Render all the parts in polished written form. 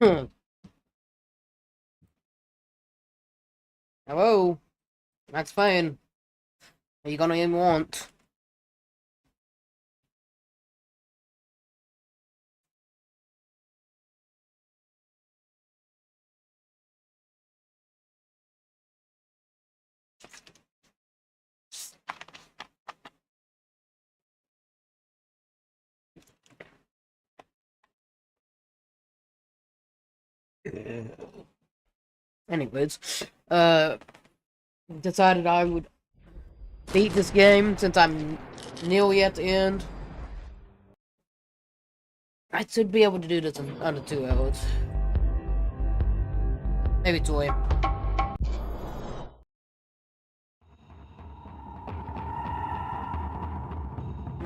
Hello, Max Payne. Are you gonna even want? Anyways, decided I would beat this game since I'm nearly at the end. I should be able to do this in under 2 hours. Maybe 3.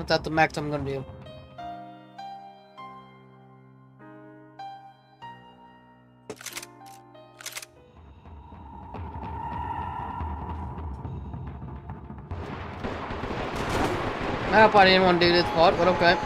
That's the max I'm gonna do. I hope I didn't want to do this part, but okay.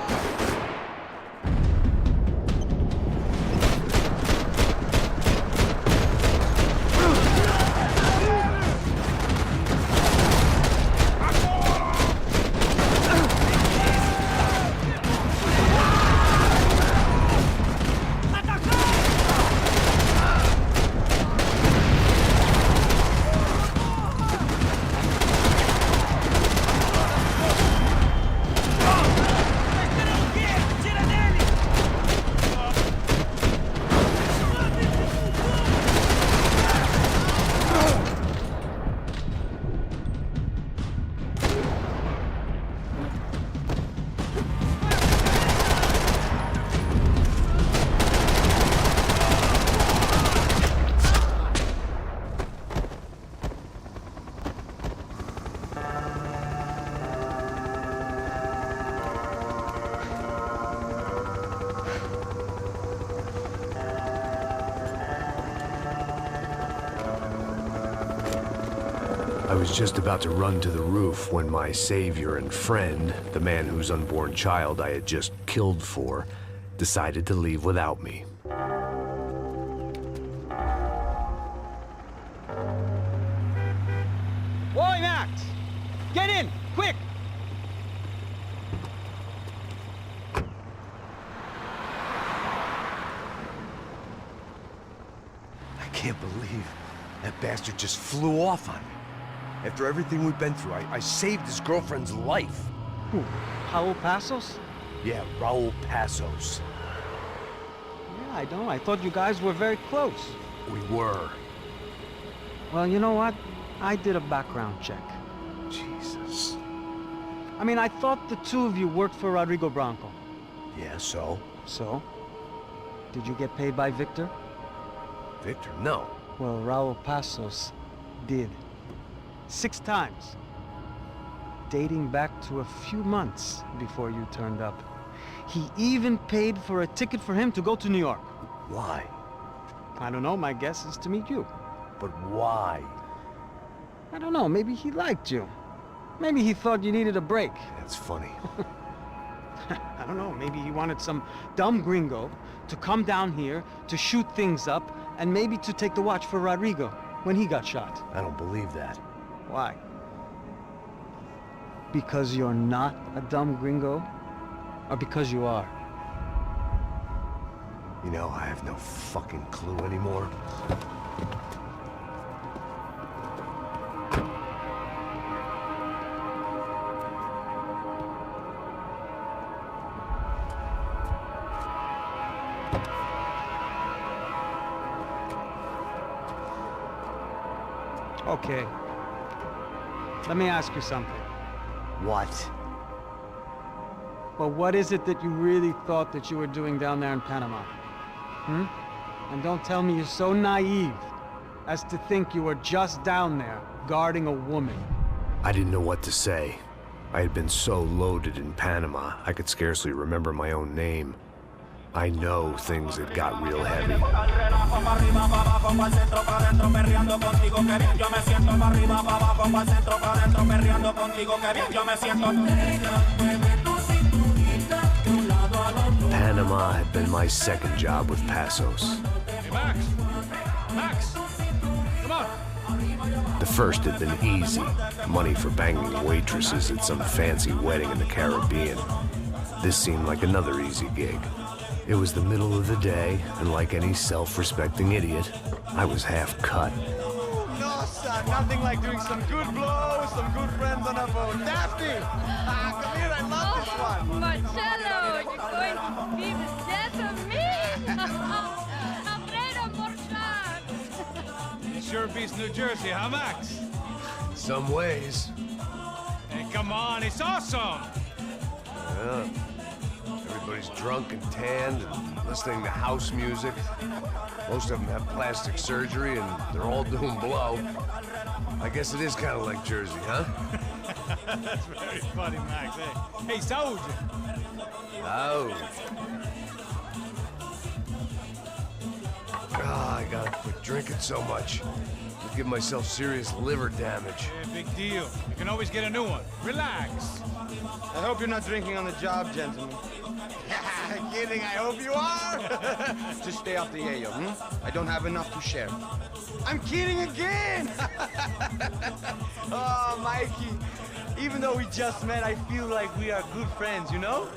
I was just about to run to the roof when my savior and friend, the man whose unborn child I had just killed for, decided to leave without me. Boy, Max! Get in! Quick! I can't believe that bastard just flew off on me. After everything we've been through, I saved his girlfriend's life. Who? Raul Passos? Yeah, Raul Passos. Yeah, I know. I thought you guys were very close. We were. Well, you know what? I did a background check. Jesus. I mean, I thought the two of you worked for Rodrigo Branco. Yeah, so? So? Did you get paid by Victor? Victor, no. Well, Raul Passos did. 6 times. Dating back to a few months before you turned up. He even paid for a ticket for him to go to New York. Why? I don't know, my guess is to meet you. But why? I don't know, maybe he liked you. Maybe he thought you needed a break. That's funny. I don't know, maybe he wanted some dumb gringo to come down here to shoot things up and maybe to take the watch for Rodrigo when he got shot. I don't believe that. Why? Because you're not a dumb gringo? Or because you are? You know, I have no fucking clue anymore. Okay. Let me ask you something. What? Well, what is it that you really thought that you were doing down there in Panama? Hmm? And don't tell me you're so naive as to think you were just down there guarding a woman. I didn't know what to say. I had been so loaded in Panama, I could scarcely remember my own name. I know things had got real heavy. Panama had been my second job with Passos. Hey, Max! Max! Come on! The first had been easy. Money for banging waitresses at some fancy wedding in the Caribbean. This seemed like another easy gig. It was the middle of the day, and like any self-respecting idiot, I was half cut. No, son, nothing like doing some good blows, some good friends on a boat. Daphne! Come here, I love this one. Marcello, you're going to be the death of me? Alfredo Morchan. It sure beats New Jersey, huh, Max? Some ways. Hey, come on, it's awesome! Yeah. Everybody's drunk and tanned and listening to house music. Most of them have plastic surgery and they're all doing blow. I guess it is kind of like Jersey, huh? That's very funny, Max. Hey, Saúde! Oh. I gotta quit drinking so much. I'll give myself serious liver damage. Yeah, big deal. You can always get a new one. Relax. I hope you're not drinking on the job, gentlemen. Kidding, I hope you are. Just stay off the yayo, I don't have enough to share. I'm kidding again! Oh, Mikey, even though we just met, I feel like we are good friends, you know?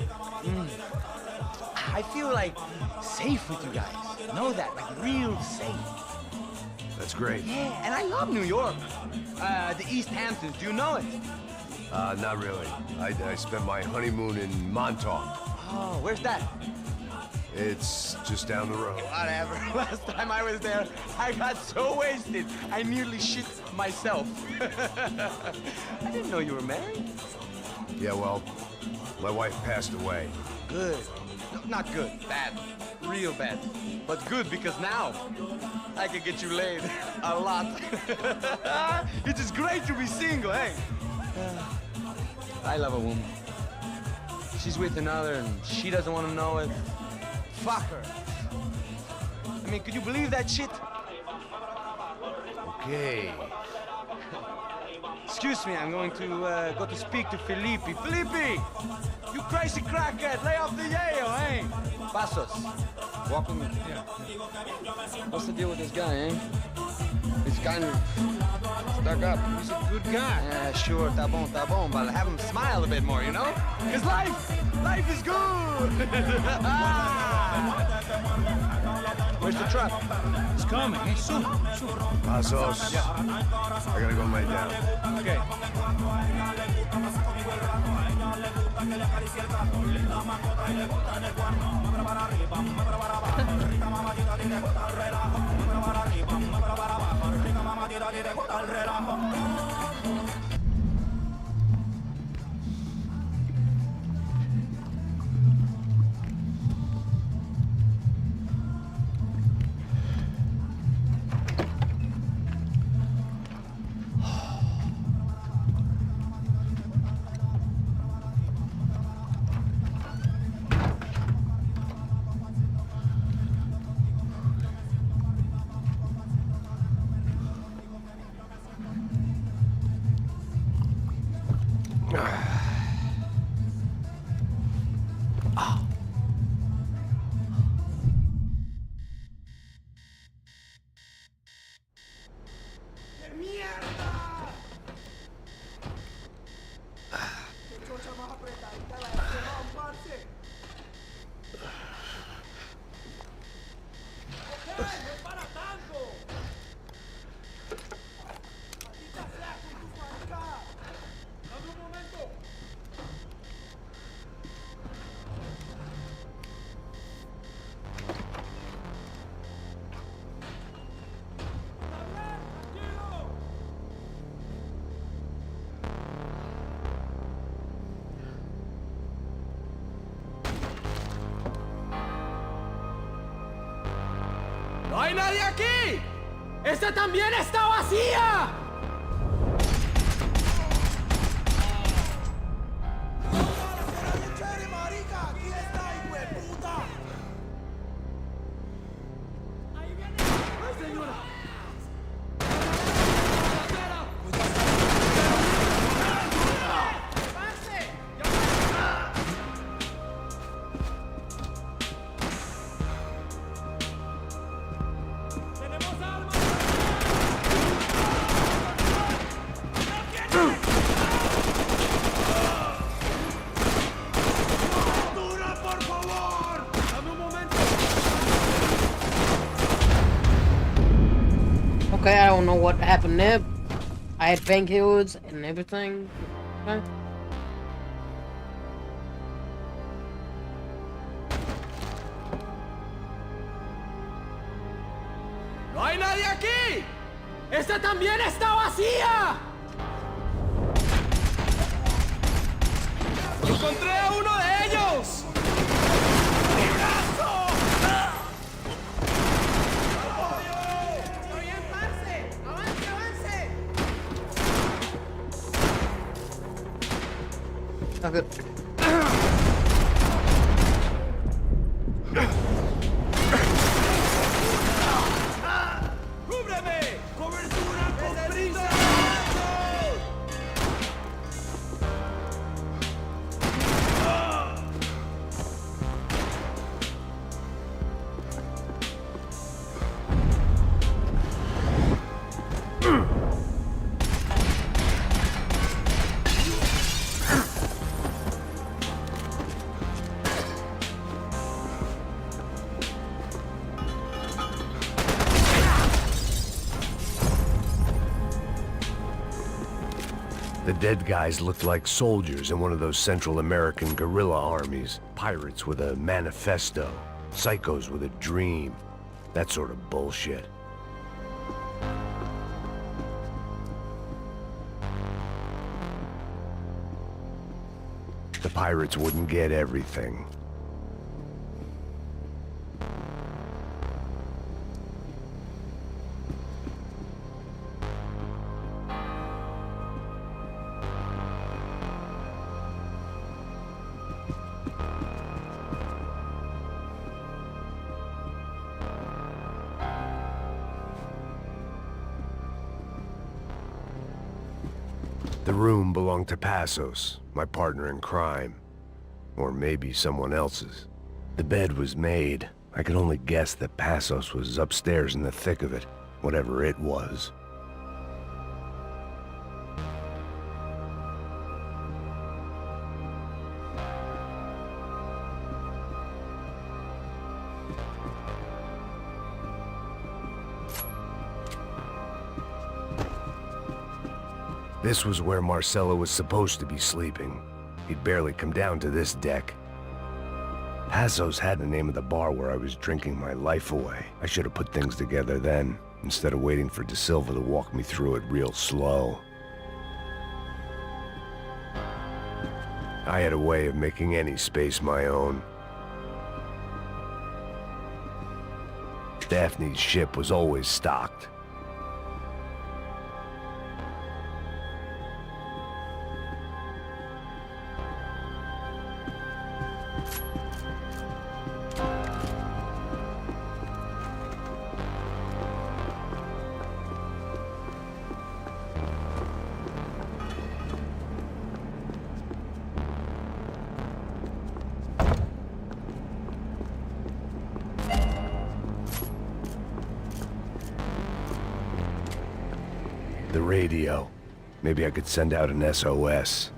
I feel like safe with you guys. Know that, like real safe. That's great. Yeah, and I love New York. The East Hamptons, do you know it? Not really. I spent my honeymoon in Montauk. Oh, where's that? It's just down the road. Whatever. Last time I was there, I got so wasted, I nearly shit myself. I didn't know you were married. Yeah, well, my wife passed away. Good. No, not good. Bad. Real bad. But good because now I can get you laid a lot. It is great to be single, hey? I love a woman. She's with another and she doesn't want to know it. Fuck her. I mean, could you believe that shit? Okay. Excuse me, I'm going to go to speak to Felipe. Felipe! You crazy crackhead, lay off the yayo, hey? Pasos, walk with me. Yeah. What's the deal with this guy, eh? He's kind of stuck up. He's a good guy. Yeah, sure, tá bom, but have him smile a bit more, you know? Because life is good! Where's the truck? He's coming. Hey, soon. Pasos. Yeah. I gotta go lay down. Okay. ¡No hay nadie aquí! ¡Esta también está vacía! know what happened there. I had painkillers and everything. Okay. ¡No hay nadie aquí! ¡Esta también está vacía! ¡Encontré a uno de ellos! ¡Librazo! ¡Estoy bien, parce! ¡Avance, avance! Okay. ¡Cúbreme! ¡Cobertura con prisa! The dead guys looked like soldiers in one of those Central American guerrilla armies. Pirates with a manifesto. Psychos with a dream. That sort of bullshit. The pirates wouldn't get everything. The room belonged to Passos, my partner in crime. Or maybe someone else's. The bed was made. I could only guess that Passos was upstairs in the thick of it, whatever it was. This was where Marcelo was supposed to be sleeping. He'd barely come down to this deck. Passos had the name of the bar where I was drinking my life away. I should have put things together then, instead of waiting for De Silva to walk me through it real slow. I had a way of making any space my own. Daphne's ship was always stocked. The radio. Maybe I could send out an SOS.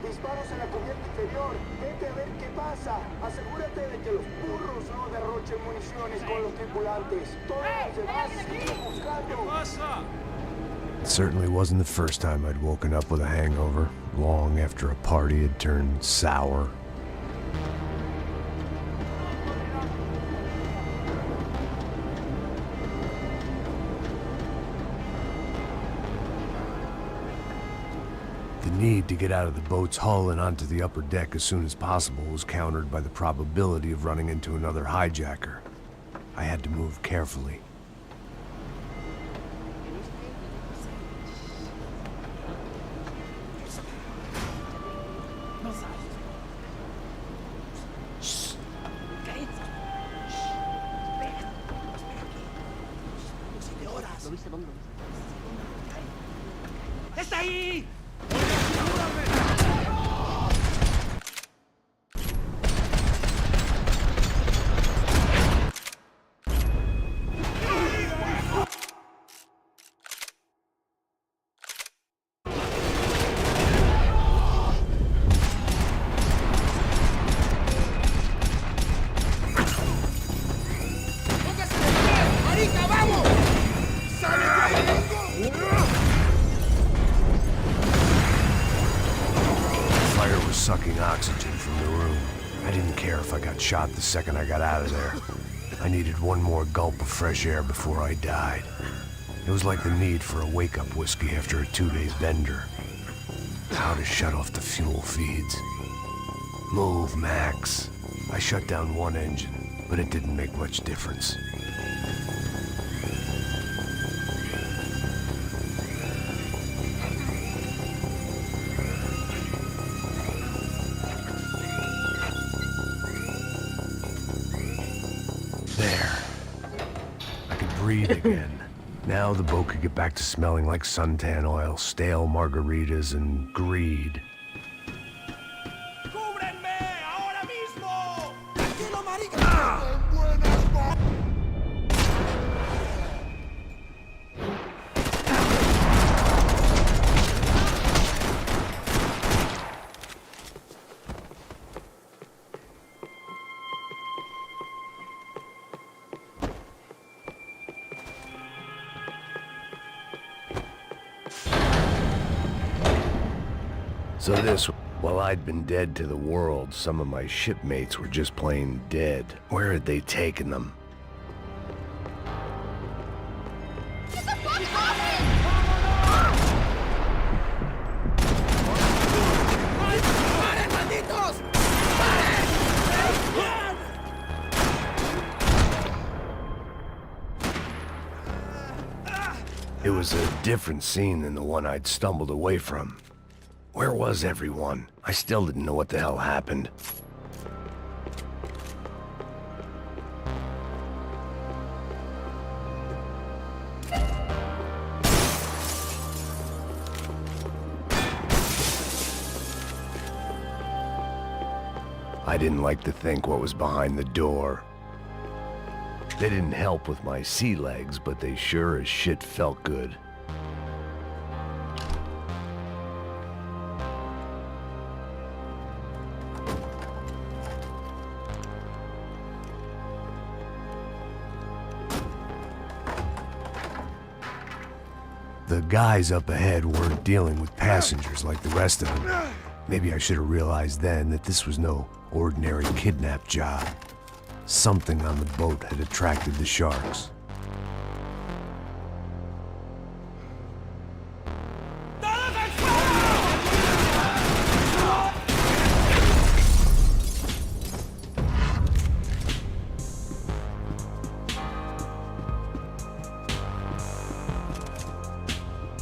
Disparos en la cubierta inferior. Vete a ver qué pasa. Asegúrate de que los burros no derrochen municiones con los tripulantes. Todos los demás siguen buscando. It certainly wasn't the first time I'd woken up with a hangover, long after a party had turned sour. The need to get out of the boat's hull and onto the upper deck as soon as possible was countered by the probability of running into another hijacker. I had to move carefully. ¡Está ahí! sucking oxygen from the room. I didn't care if I got shot the second I got out of there. I needed one more gulp of fresh air before I died. It was like the need for a wake-up whiskey after a 2-day bender. How to shut off the fuel feeds. Move, Max. I shut down one engine, but it didn't make much difference. There. I could breathe again. Now the boat could get back to smelling like suntan oil, stale margaritas, and greed. So this, while I'd been dead to the world, some of my shipmates were just plain dead. Where had they taken them? Get the fuck off It was a different scene than the one I'd stumbled away from. Where was everyone? I still didn't know what the hell happened. I didn't like to think what was behind the door. They didn't help with my sea legs, but they sure as shit felt good. The guys up ahead weren't dealing with passengers like the rest of them. Maybe I should have realized then that this was no ordinary kidnap job. Something on the boat had attracted the sharks.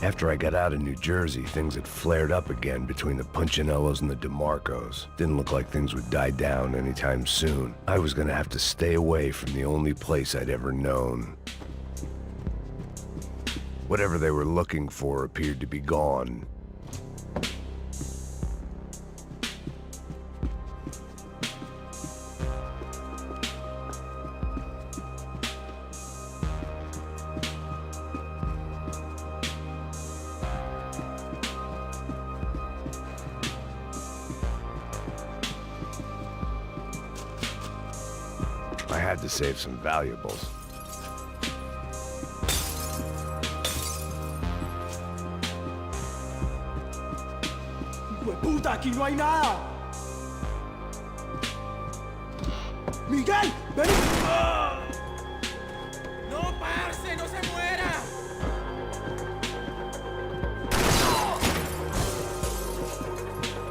After I got out of New Jersey, things had flared up again between the Punchinellos and the DeMarcos. Didn't look like things would die down anytime soon. I was gonna have to stay away from the only place I'd ever known. Whatever they were looking for appeared to be gone. I had to save some valuables. ¡Puta, aquí no hay nada! ¡Miguel! ¡Ven! ¡No, parce! ¡No se muera!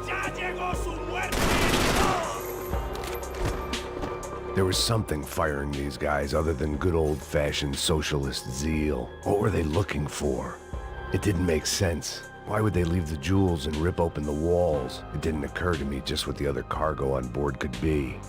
¡Ya llegó su muerte! There was something firing these guys other than good old-fashioned socialist zeal. What were they looking for? It didn't make sense. Why would they leave the jewels and rip open the walls? It didn't occur to me just what the other cargo on board could be.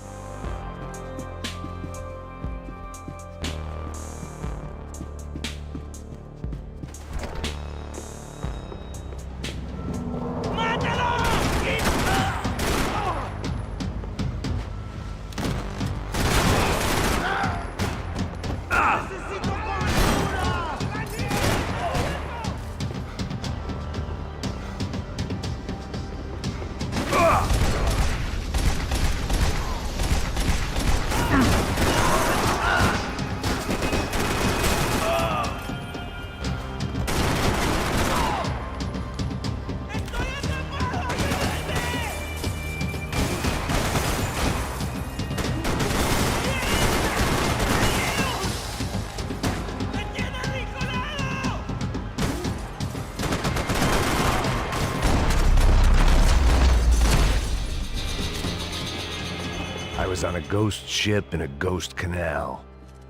was on a ghost ship in a ghost canal.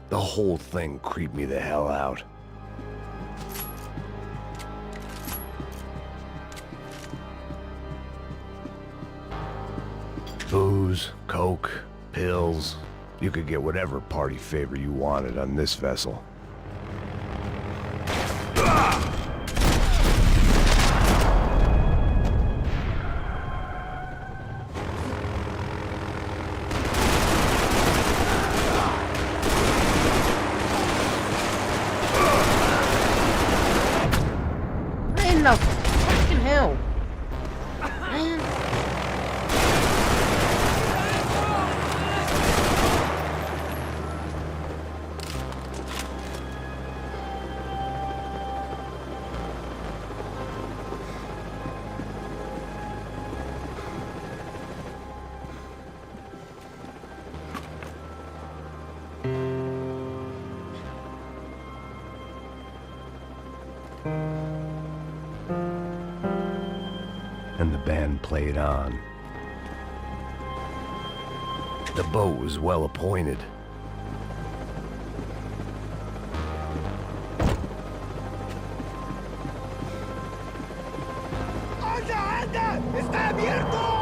The whole thing creeped me the hell out. Booze, coke, pills. You could get whatever party favor you wanted on this vessel. In the fucking hell? Man. And the band played on. The boat was well appointed. ¡Anda, anda! ¡Está abierto!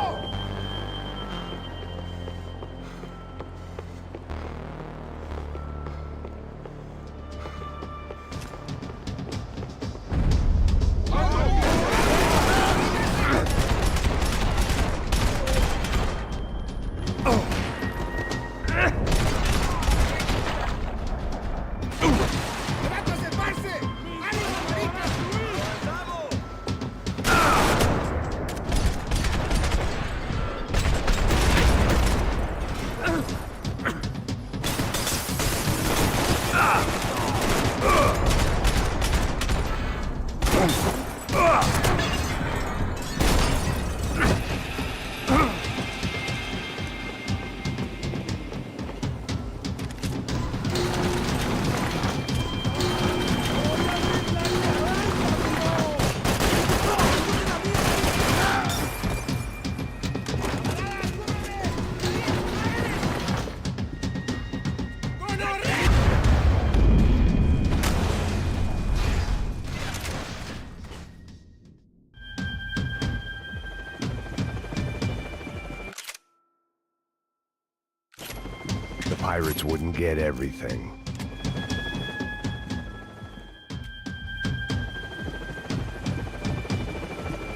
The pirates wouldn't get everything.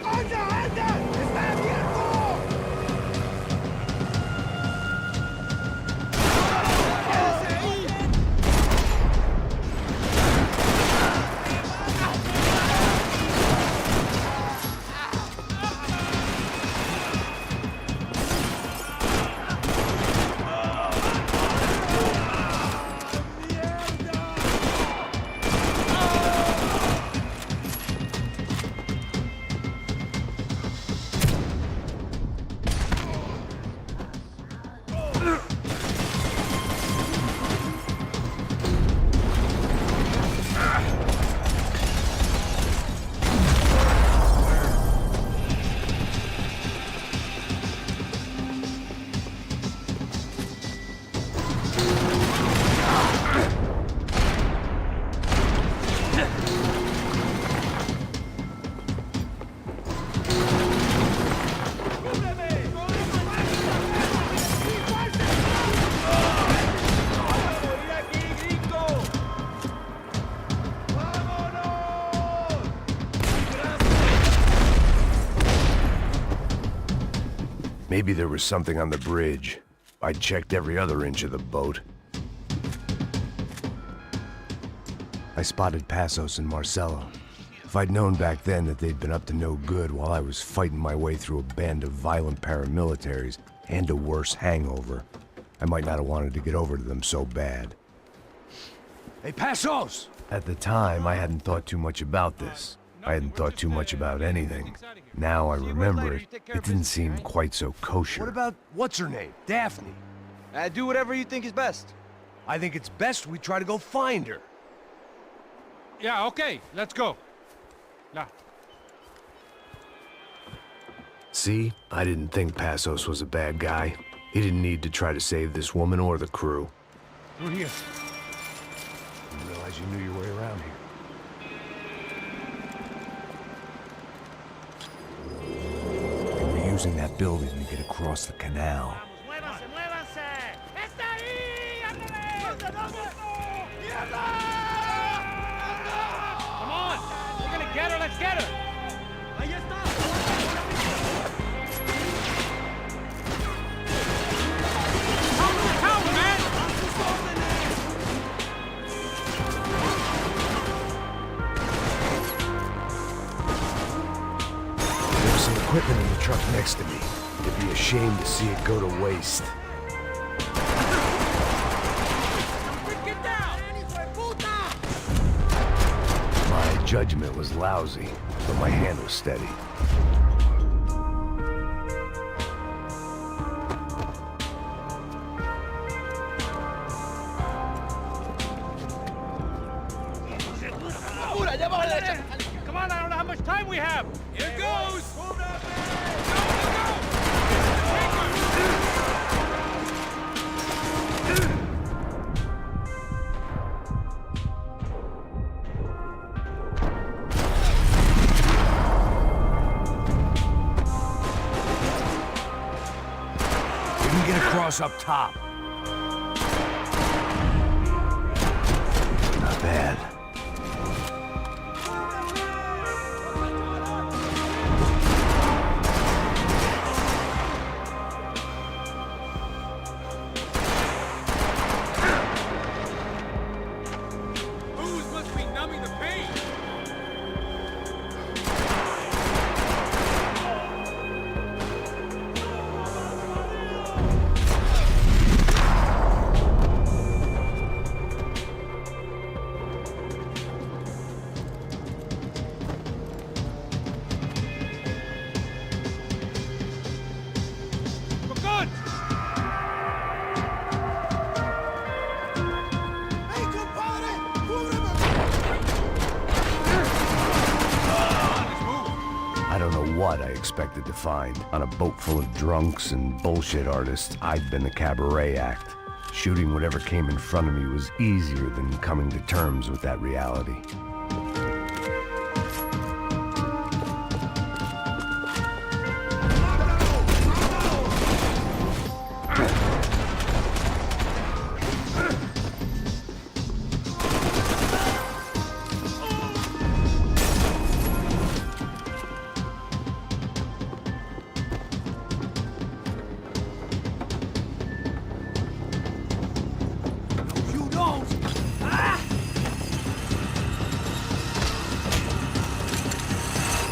¡Anda, anda! ¡Está abierto! Maybe there was something on the bridge. I checked every other inch of the boat. I spotted Passos and Marcelo. If I'd known back then that they'd been up to no good while I was fighting my way through a band of violent paramilitaries and a worse hangover, I might not have wanted to get over to them so bad. Hey, Passos! At the time, I hadn't thought too much about this. I hadn't thought too much about anything. Now I remember it, it didn't seem quite so kosher. What about, what's her name? Daphne. Do whatever you think is best. I think it's best we try to go find her. Yeah, okay, let's go. Now. See? I didn't think Passos was a bad guy. He didn't need to try to save this woman or the crew. Through here. Didn't realize you knew your way around here. They were using that building to get across the canal. ¡Muévanse, muévanse! ¡Está ahí! ¡Ándale! ¿Dónde? ¡Mierda! Come on! We're gonna get her, let's get her! ¡Ahí está! Power, man! There's some equipment in the truck next to me. It'd be a shame to see it go to waste. Get down! My judgment was lousy, but my hand was steady. Come on, I don't know how much time we have! Here goes! We can get across up top. Not bad. Booze must be numbing the pain! We're good! I don't know what I expected to find. On a boat full of drunks and bullshit artists, I'd been the cabaret act. Shooting whatever came in front of me was easier than coming to terms with that reality.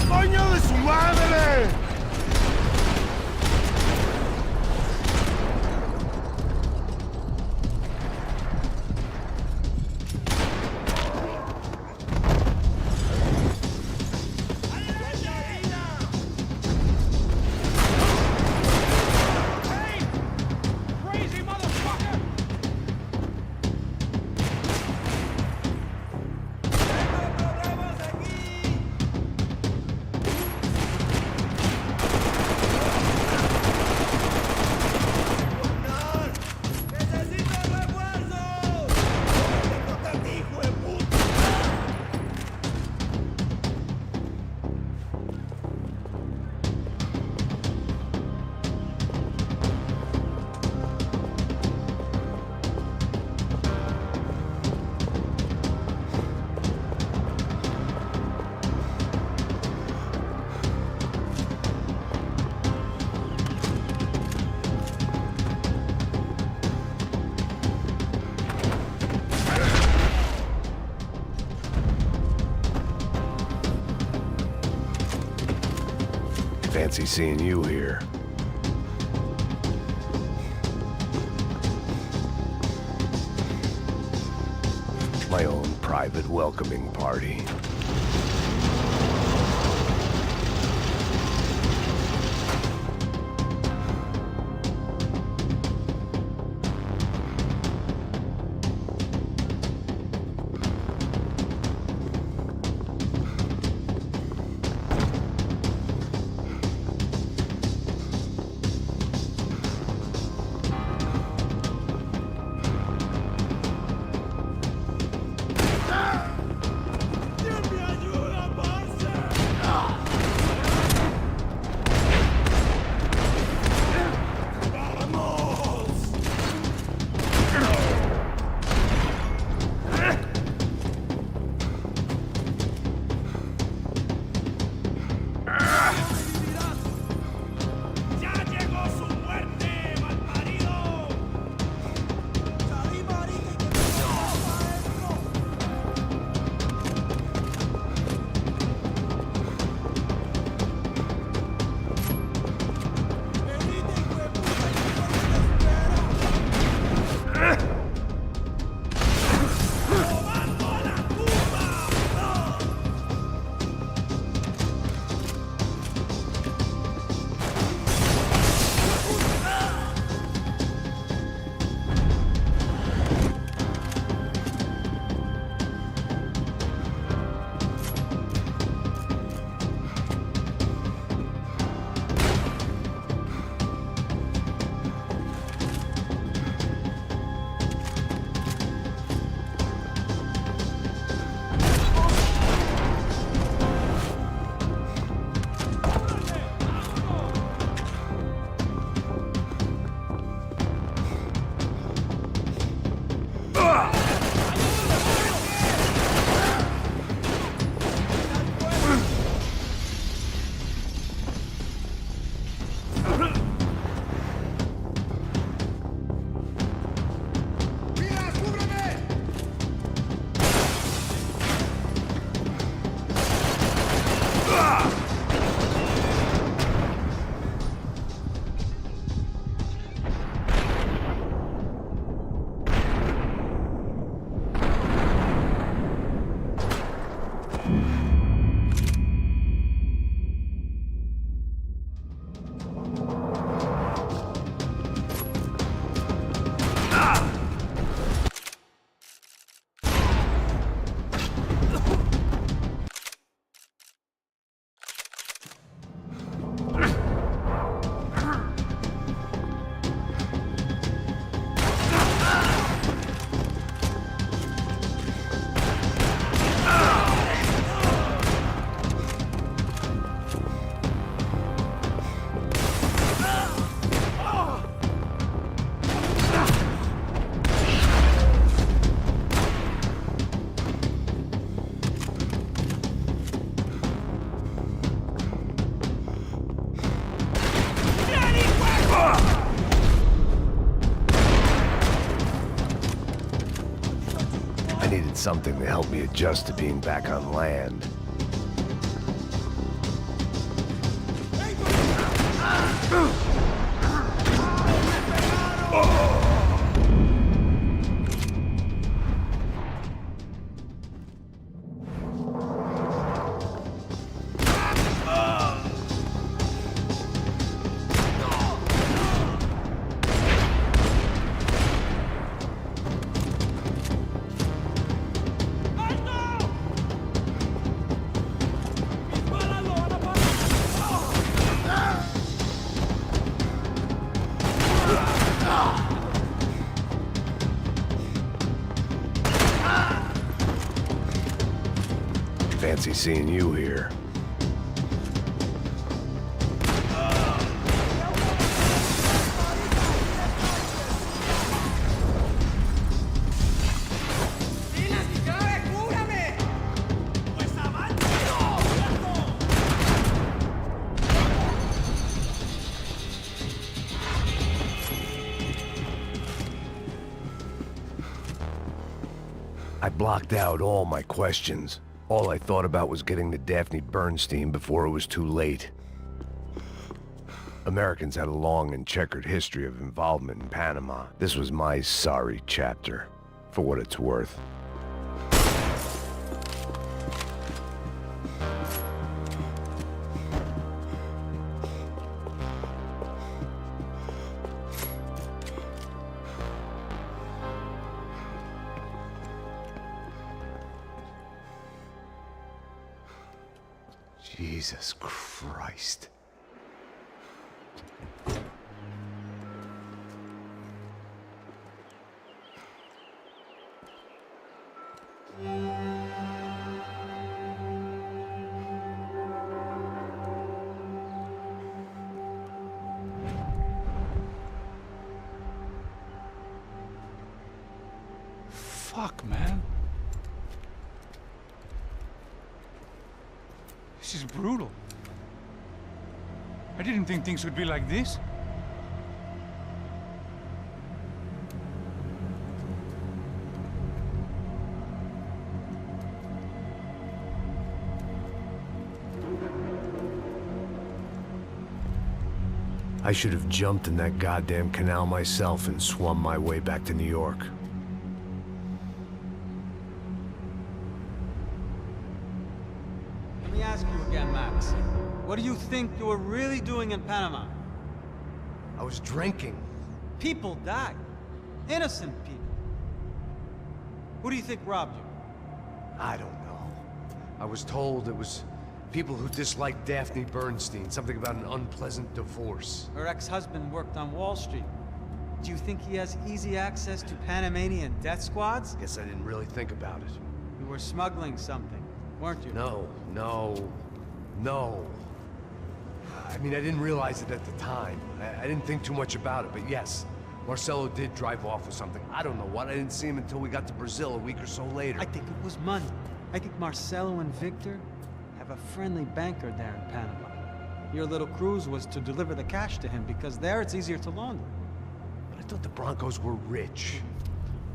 ¡Coño de su madre! Crazy motherfucker! Fancy seeing you here. My own private welcoming party. something to help me adjust to being back on land. Fancy seeing you here. I blocked out all my questions. All I thought about was getting to Daphne Bernstein before it was too late. Americans had a long and checkered history of involvement in Panama. This was my sorry chapter, for what it's worth. Jesus Christ. Fuck, man. This is brutal. I didn't think things would be like this. I should have jumped in that goddamn canal myself and swum my way back to New York. Let me ask you again, Max. What do you think you were really doing in Panama? I was drinking. People died. Innocent people. Who do you think robbed you? I don't know. I was told it was people who disliked Daphne Bernstein, something about an unpleasant divorce. Her ex-husband worked on Wall Street. Do you think he has easy access to Panamanian death squads? Guess I didn't really think about it. You were smuggling something, weren't you? No. I mean, I didn't realize it at the time. I didn't think too much about it, but yes, Marcelo did drive off with something. I don't know what. I didn't see him until we got to Brazil a week or so later. I think it was money. I think Marcelo and Victor have a friendly banker there in Panama. Your little cruise was to deliver the cash to him because there it's easier to launder. But I thought the Broncos were rich.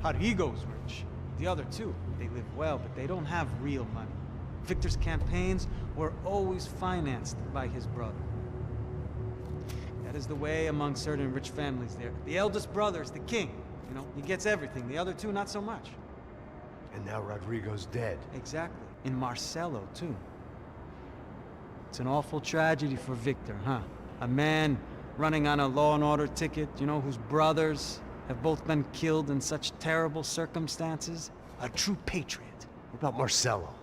Rodrigo's rich. The other two, they live well, but they don't have real money. Victor's campaigns were always financed by his brother. That is the way among certain rich families there. The eldest brother is the king. You know, he gets everything. The other two, not so much. And now Rodrigo's dead. Exactly. And Marcelo, too. It's an awful tragedy for Victor, huh? A man running on a law and order ticket, you know, whose brothers have both been killed in such terrible circumstances. A true patriot. What about Marcelo?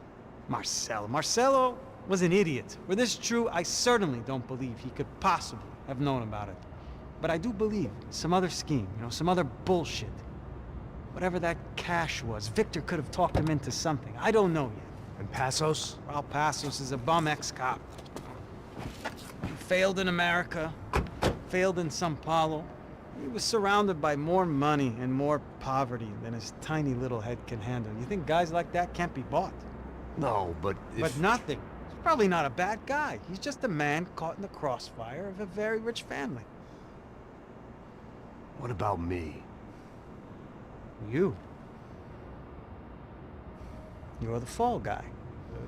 Marcelo was an idiot. Were this true, I certainly don't believe he could possibly have known about it. But I do believe some other scheme, you know, some other bullshit. Whatever that cash was, Victor could have talked him into something. I don't know yet. And Passos? Well, Passos is a bum ex-cop. He failed in America, failed in Sao Paulo. He was surrounded by more money and more poverty than his tiny little head can handle. You think guys like that can't be bought? No, but if... But nothing. He's probably not a bad guy. He's just a man caught in the crossfire of a very rich family. What about me? You. You're the fall guy.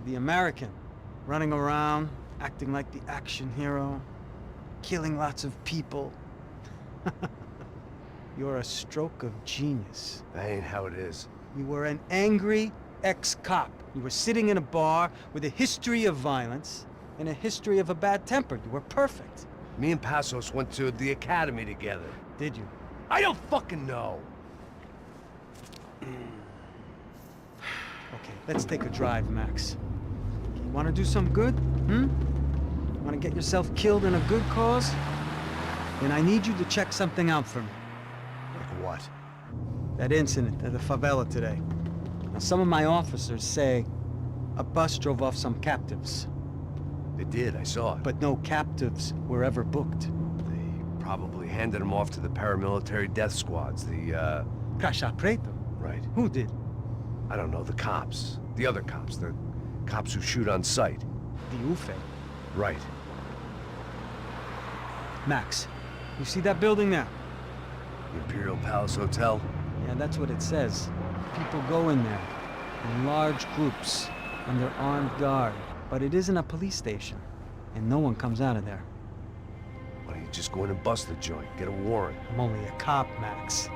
The American. Running around, acting like the action hero. Killing lots of people. You're a stroke of genius. That ain't how it is. You were an angry ex-cop. You were sitting in a bar with a history of violence and a history of a bad temper. You were perfect. Me and Passos went to the academy together. Did you? I don't fucking know. Okay, let's take a drive, Max. You want to do some good? Want to get yourself killed in a good cause? Then I need you to check something out for me. Like what? That incident at the favela today. Now, some of my officers say a bus drove off some captives. They did, I saw it. But no captives were ever booked. They probably handed them off to the paramilitary death squads, the, Caixa Preto? Right. Who did? I don't know, the cops. The other cops, the cops who shoot on sight. The UFE. Right. Max, you see that building there? The Imperial Palace Hotel? Yeah, that's what it says. People go in there, in large groups, under armed guard. But it isn't a police station, and no one comes out of there. Why don't you just go in and bust the joint, get a warrant? I'm only a cop, Max.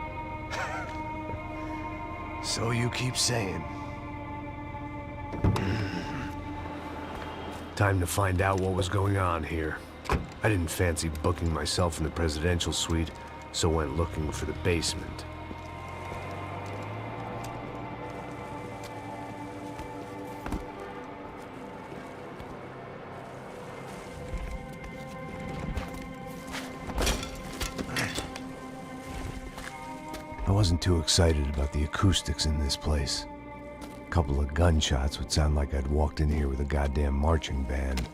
So you keep saying. Time to find out what was going on here. I didn't fancy booking myself in the presidential suite, so went looking for the basement. I wasn't too excited about the acoustics in this place. A couple of gunshots would sound like I'd walked in here with a goddamn marching band.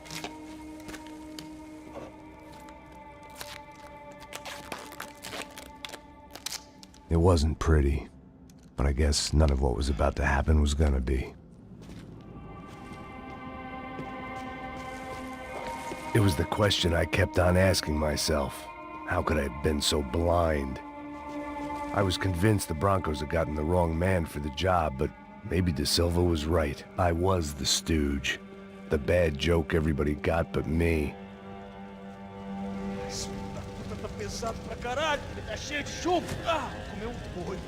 It wasn't pretty, but I guess none of what was about to happen was gonna be. It was the question I kept on asking myself. How could I have been so blind? I was convinced the Broncos had gotten the wrong man for the job, but maybe De Silva was right. I was the stooge. The bad joke everybody got but me. Tá pesado pra caralho, ele tá cheio de chumbo. Ah, comeu boi.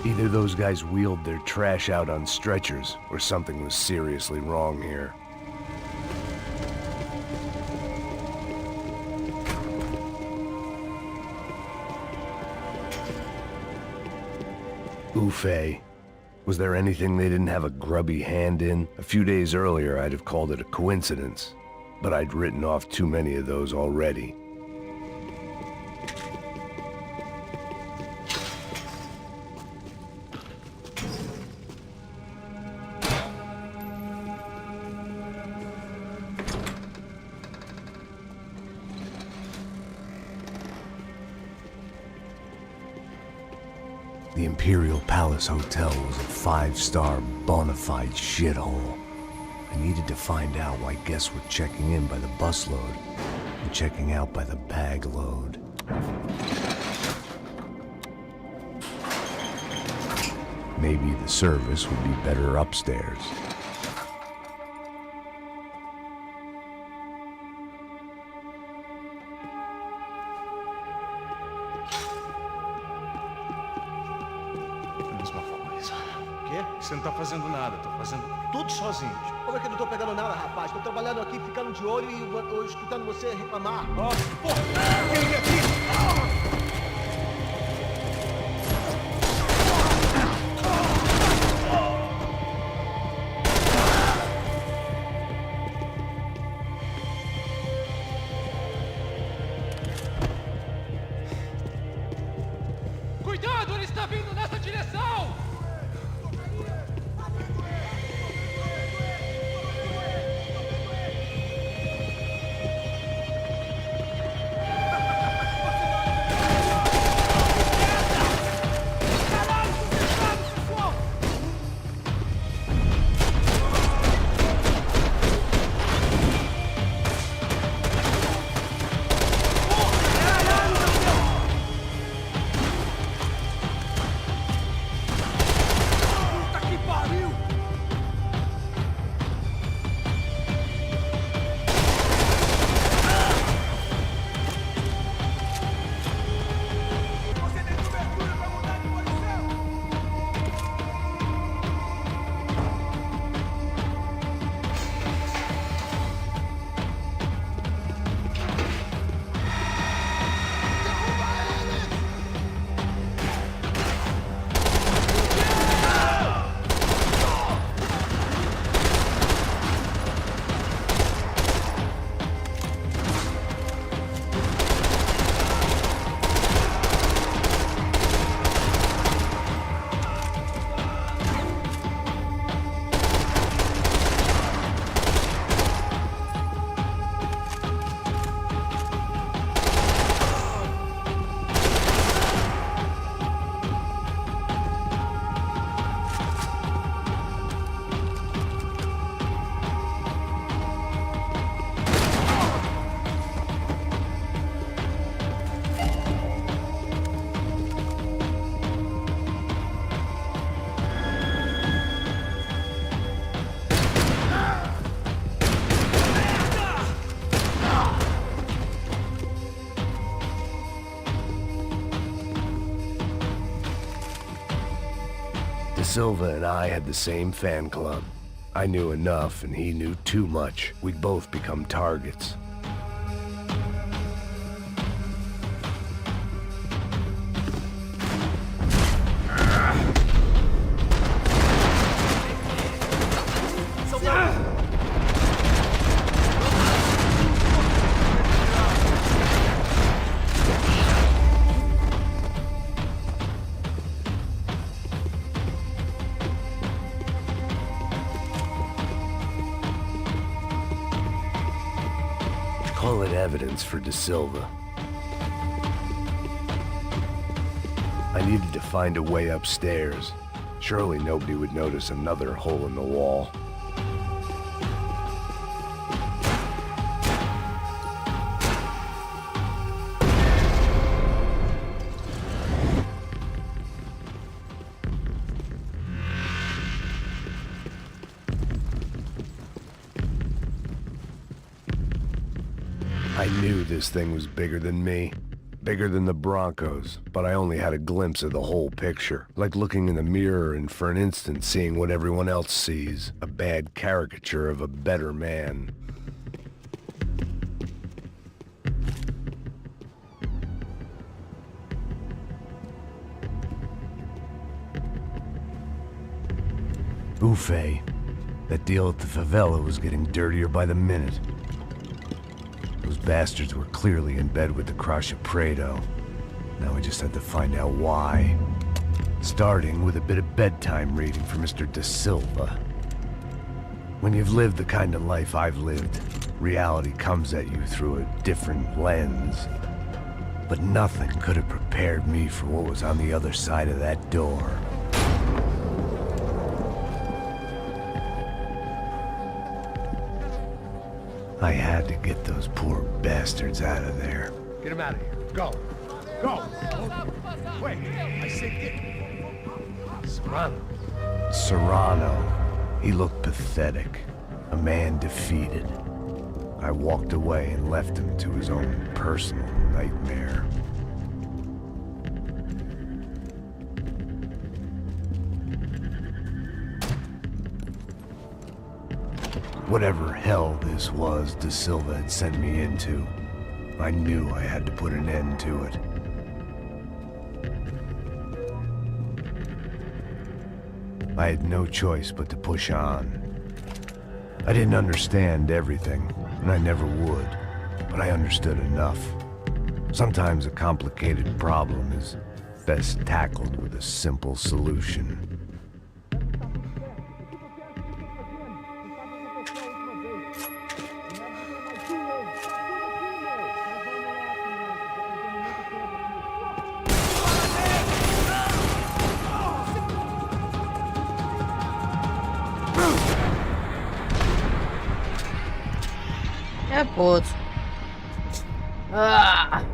Either those guys wheeled their trash out on stretchers, or something was seriously wrong here. UFE. Was there anything they didn't have a grubby hand in? A few days earlier, I'd have called it a coincidence, but I'd written off too many of those already. The Imperial Palace Hotel was a five-star, bona fide shithole. I needed to find out why guests were checking in by the busload and checking out by the bag load. Maybe the service would be better upstairs. Mesma coisa. O quê? Você não tá fazendo nada, tô fazendo tudo sozinho. Como é que eu não tô pegando nada, rapaz? Tô trabalhando aqui, ficando de olho e escutando você reclamar. Ó, pô! Vem aqui! Cuidado, ele está vindo nessa direção! Silva and I had the same fan club. I knew enough and he knew too much. We'd both become targets. Call it evidence for De Silva. I needed to find a way upstairs. Surely nobody would notice another hole in the wall. I knew this thing was bigger than me, bigger than the Broncos, but I only had a glimpse of the whole picture, like looking in the mirror and for an instant seeing what everyone else sees, a bad caricature of a better man. Buffet. That deal at the favela was getting dirtier by the minute. Those bastards were clearly in bed with the Crush of Prado. Now I just had to find out why. Starting with a bit of bedtime reading for Mr. De Silva. When you've lived the kind of life I've lived, reality comes at you through a different lens. But nothing could have prepared me for what was on the other side of that door. I had to get those poor bastards out of there. Get him out of here. Go. Go. Wait. I said get. Serrano. Serrano. He looked pathetic. A man defeated. I walked away and left him to his own personal nightmare. Whatever hell this was De Silva had sent me into, I knew I had to put an end to it. I had no choice but to push on. I didn't understand everything, and I never would, but I understood enough. Sometimes a complicated problem is best tackled with a simple solution. Airport. Ah.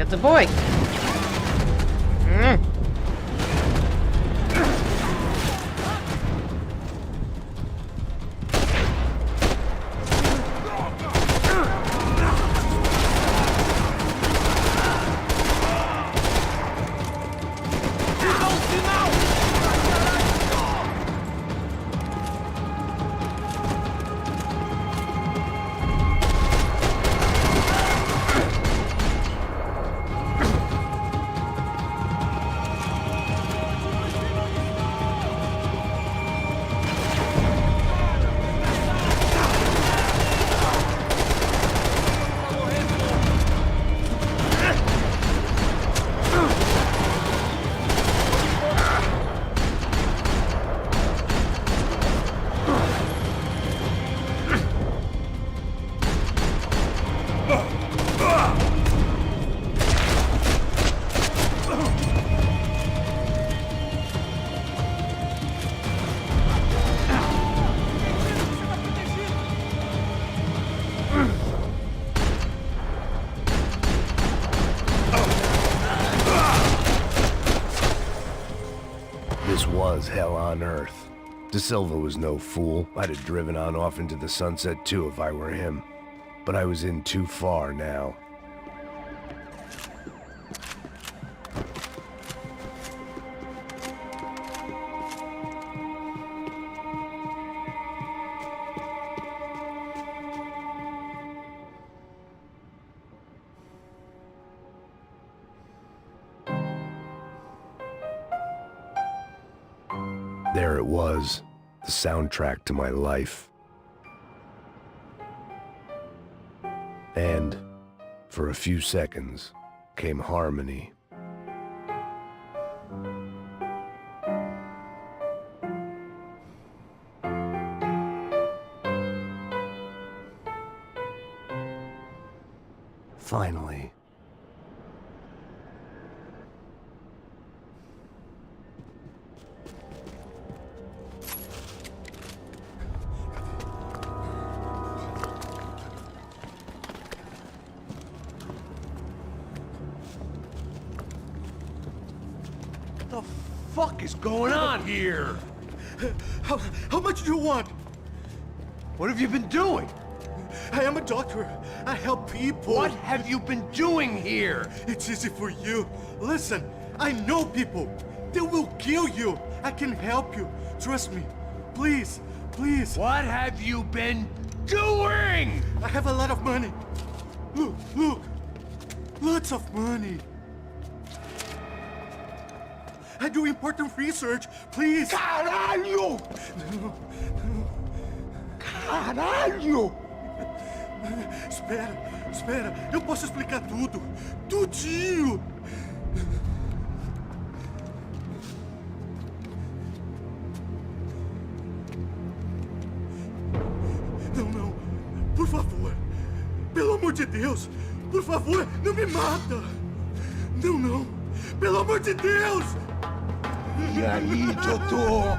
That's a boy. This was hell on earth. De Silva was no fool. I'd have driven on off into the sunset too if I were him. But I was in too far now. There it was, the soundtrack to my life. And, for a few seconds, came harmony. Finally. What the fuck is going on here? How much do you want? What have you been doing? I am a doctor. I help people. What have you been doing here? It's easy for you. Listen, I know people. They will kill you. I can help you. Trust me. Please, please. What have you been doing? I have a lot of money. Look, look. Lots of money. I do important research. Please. Caralho! Caralho! Espera, espera. Eu posso explicar tudo. Tudinho. Não, não. Por favor. Pelo amor de Deus. Por favor, não me mata. Não, não. Pelo amor de Deus. E aí, doutor?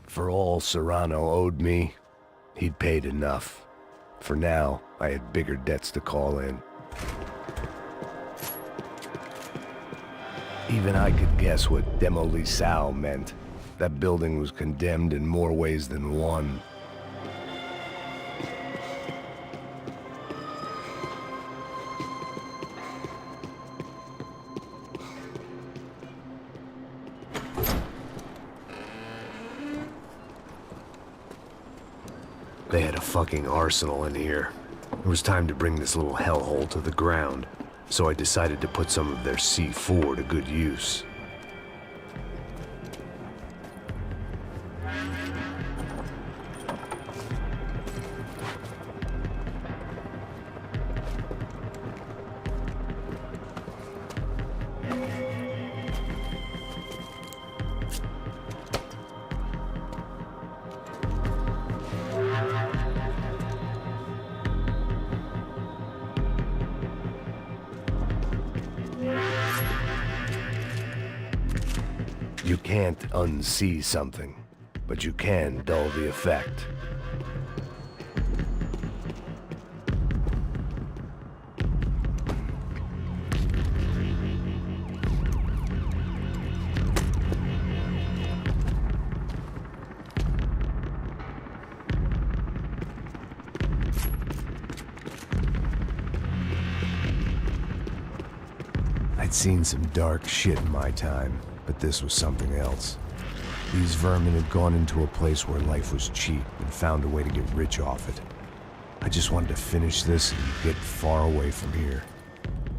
For all Serrano owed me, he'd paid enough. For now, I had bigger debts to call in. Even I could guess what demolição meant. That building was condemned in more ways than one. They had a fucking arsenal in here. It was time to bring this little hellhole to the ground, so I decided to put some of their C4 to good use. You can't unsee something, but you can dull the effect. I'd seen some dark shit in my time, but this was something else. These vermin had gone into a place where life was cheap and found a way to get rich off it. I just wanted to finish this and get far away from here.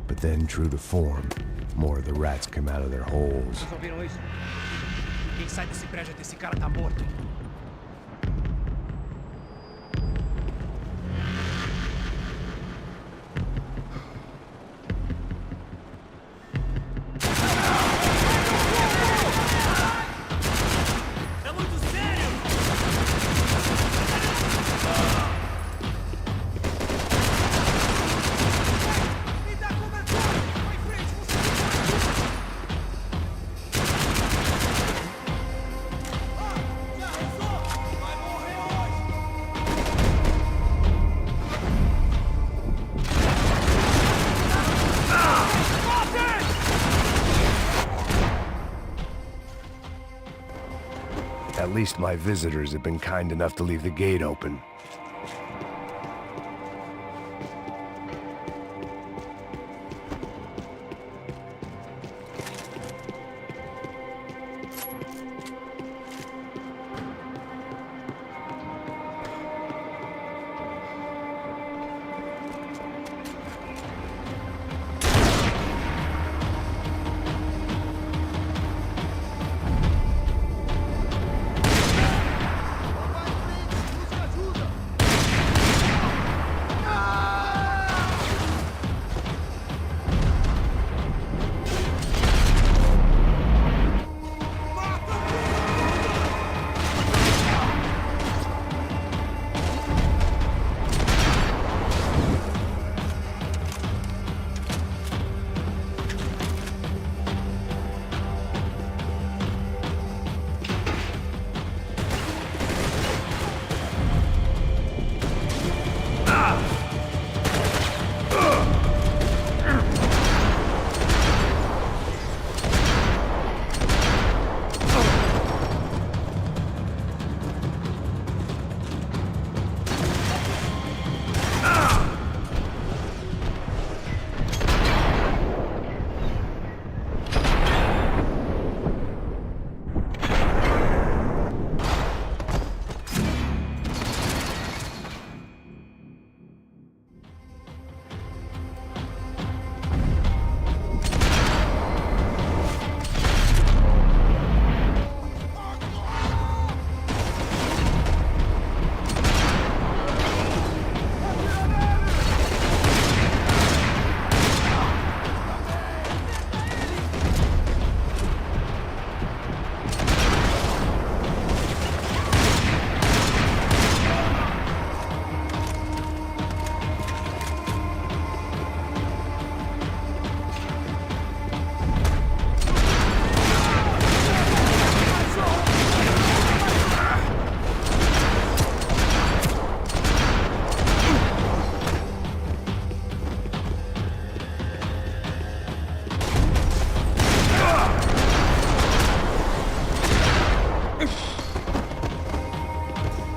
But then, true to form, more of the rats came out of their holes. Vocês ouviram isso? Quem sai desse prédio até esse cara tá morto. É muito sério! Me dá cobertura! Vai em frente, você! Já arrasou! Vai morrer hoje! At least my visitors had been kind enough to leave the gate open.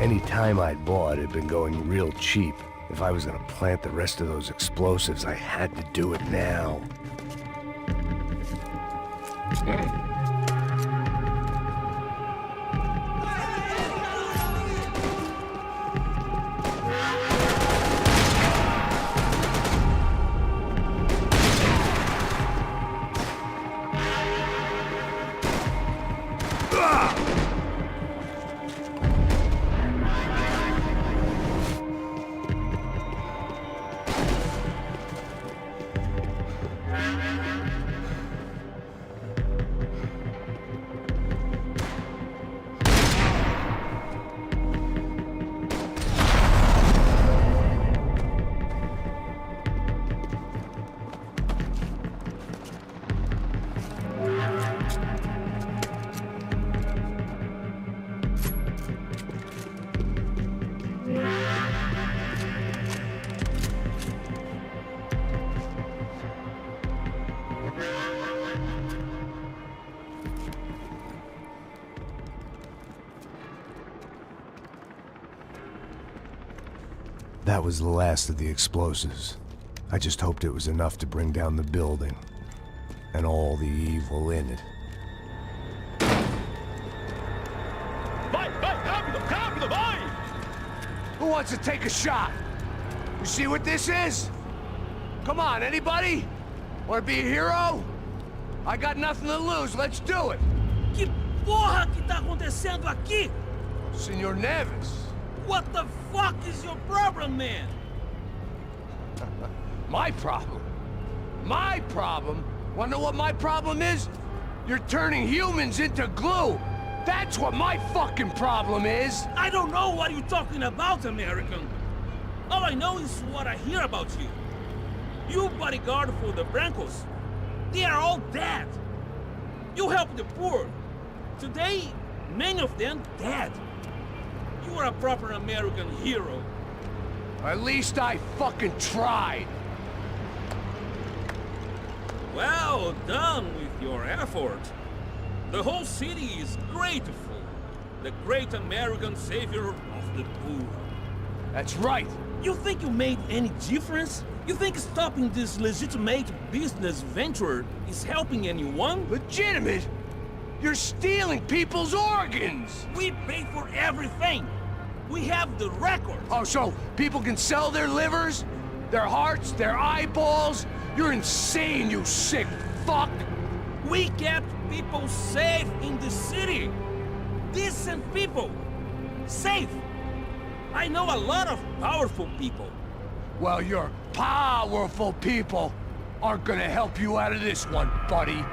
Any time I'd bought had been going real cheap. If I was gonna plant the rest of those explosives, I had to do it now. That was the last of the explosives. I just hoped it was enough to bring down the building. and all the evil in it. Who wants to take a shot? You see what this is? Come on, anybody? Want to be a hero? I got nothing to lose, let's do it! Que porra que tá acontecendo aqui? Senor Neves. What the fuck is your problem, man? My problem? My problem? Wanna know what my problem is? You're turning humans into glue! That's what my fucking problem is! I don't know what you're talking about, American. All I know is what I hear about you. You bodyguard for the Brancos. They are all dead. You help the poor. Today, many of them dead. You are a proper American hero. At least I fucking tried! Well done with your effort. The whole city is grateful. The great American savior of the poor. That's right! You think you made any difference? You think stopping this legitimate business venture is helping anyone? Legitimate? You're stealing people's organs! We pay for everything. We have the record. Oh, so people can sell their livers? Their hearts? Their eyeballs? You're insane, you sick fuck! We kept people safe in the city. Decent people. Safe. I know a lot of powerful people. Well, your powerful people aren't gonna help you out of this one, buddy.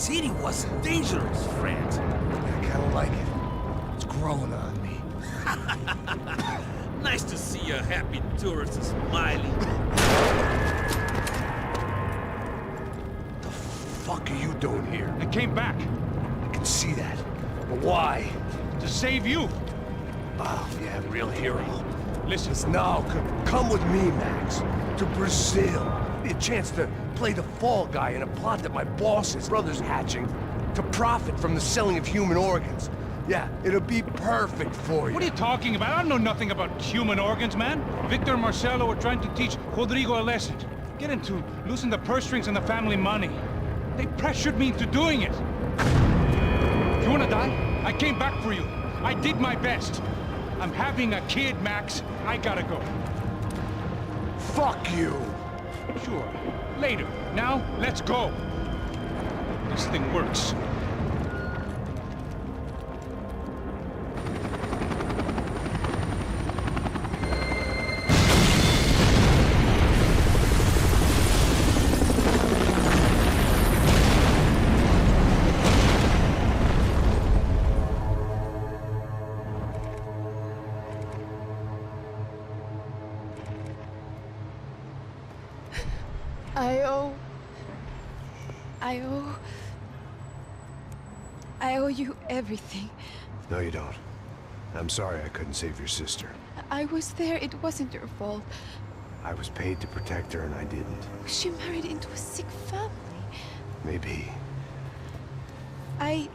city was dangerous, friend. I kinda like it. It's growing on me. Nice to see a happy tourist smiling. The fuck are you doing here? I came back I can see that. But why? to save you. Oh, yeah, real hero. Listen, Now, come with me, Max. To Brazil. A chance to play the fall guy in a plot that my boss's brother's hatching to profit from the selling of human organs. Yeah, it'll be perfect for you. what are you talking about? I don't know nothing about human organs, man. Victor and Marcelo were trying to teach Rodrigo a lesson. Get him to loosen the purse strings and the family money. They pressured me into doing it. You wanna die? I came back for you. I did my best. I'm having a kid, Max. I gotta go. Fuck you! Sure. Later. Now, let's go. This thing works. I owe you everything. No, you don't. I'm sorry I couldn't save your sister. I was there. It wasn't your fault. I was paid to protect her and I didn't. She married into a sick family. Maybe. I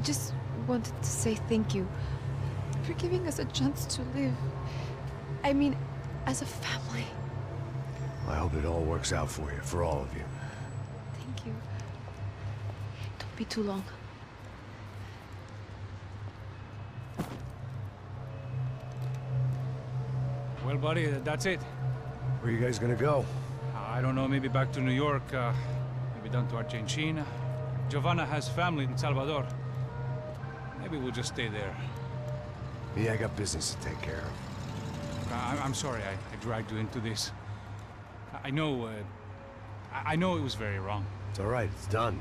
just wanted to say thank you for giving us a chance to live. I mean, as a family. I hope it all works out for you, for all of you. Thank you. Don't be too long. Well, buddy, that's it. Where are you guys gonna go? I don't know, maybe back to New York, maybe down to Argentina. Giovanna has family in Salvador. Maybe we'll just stay there. Me, I got business to take care of. I'm sorry I dragged you into this. I know it was very wrong. It's all right, it's done.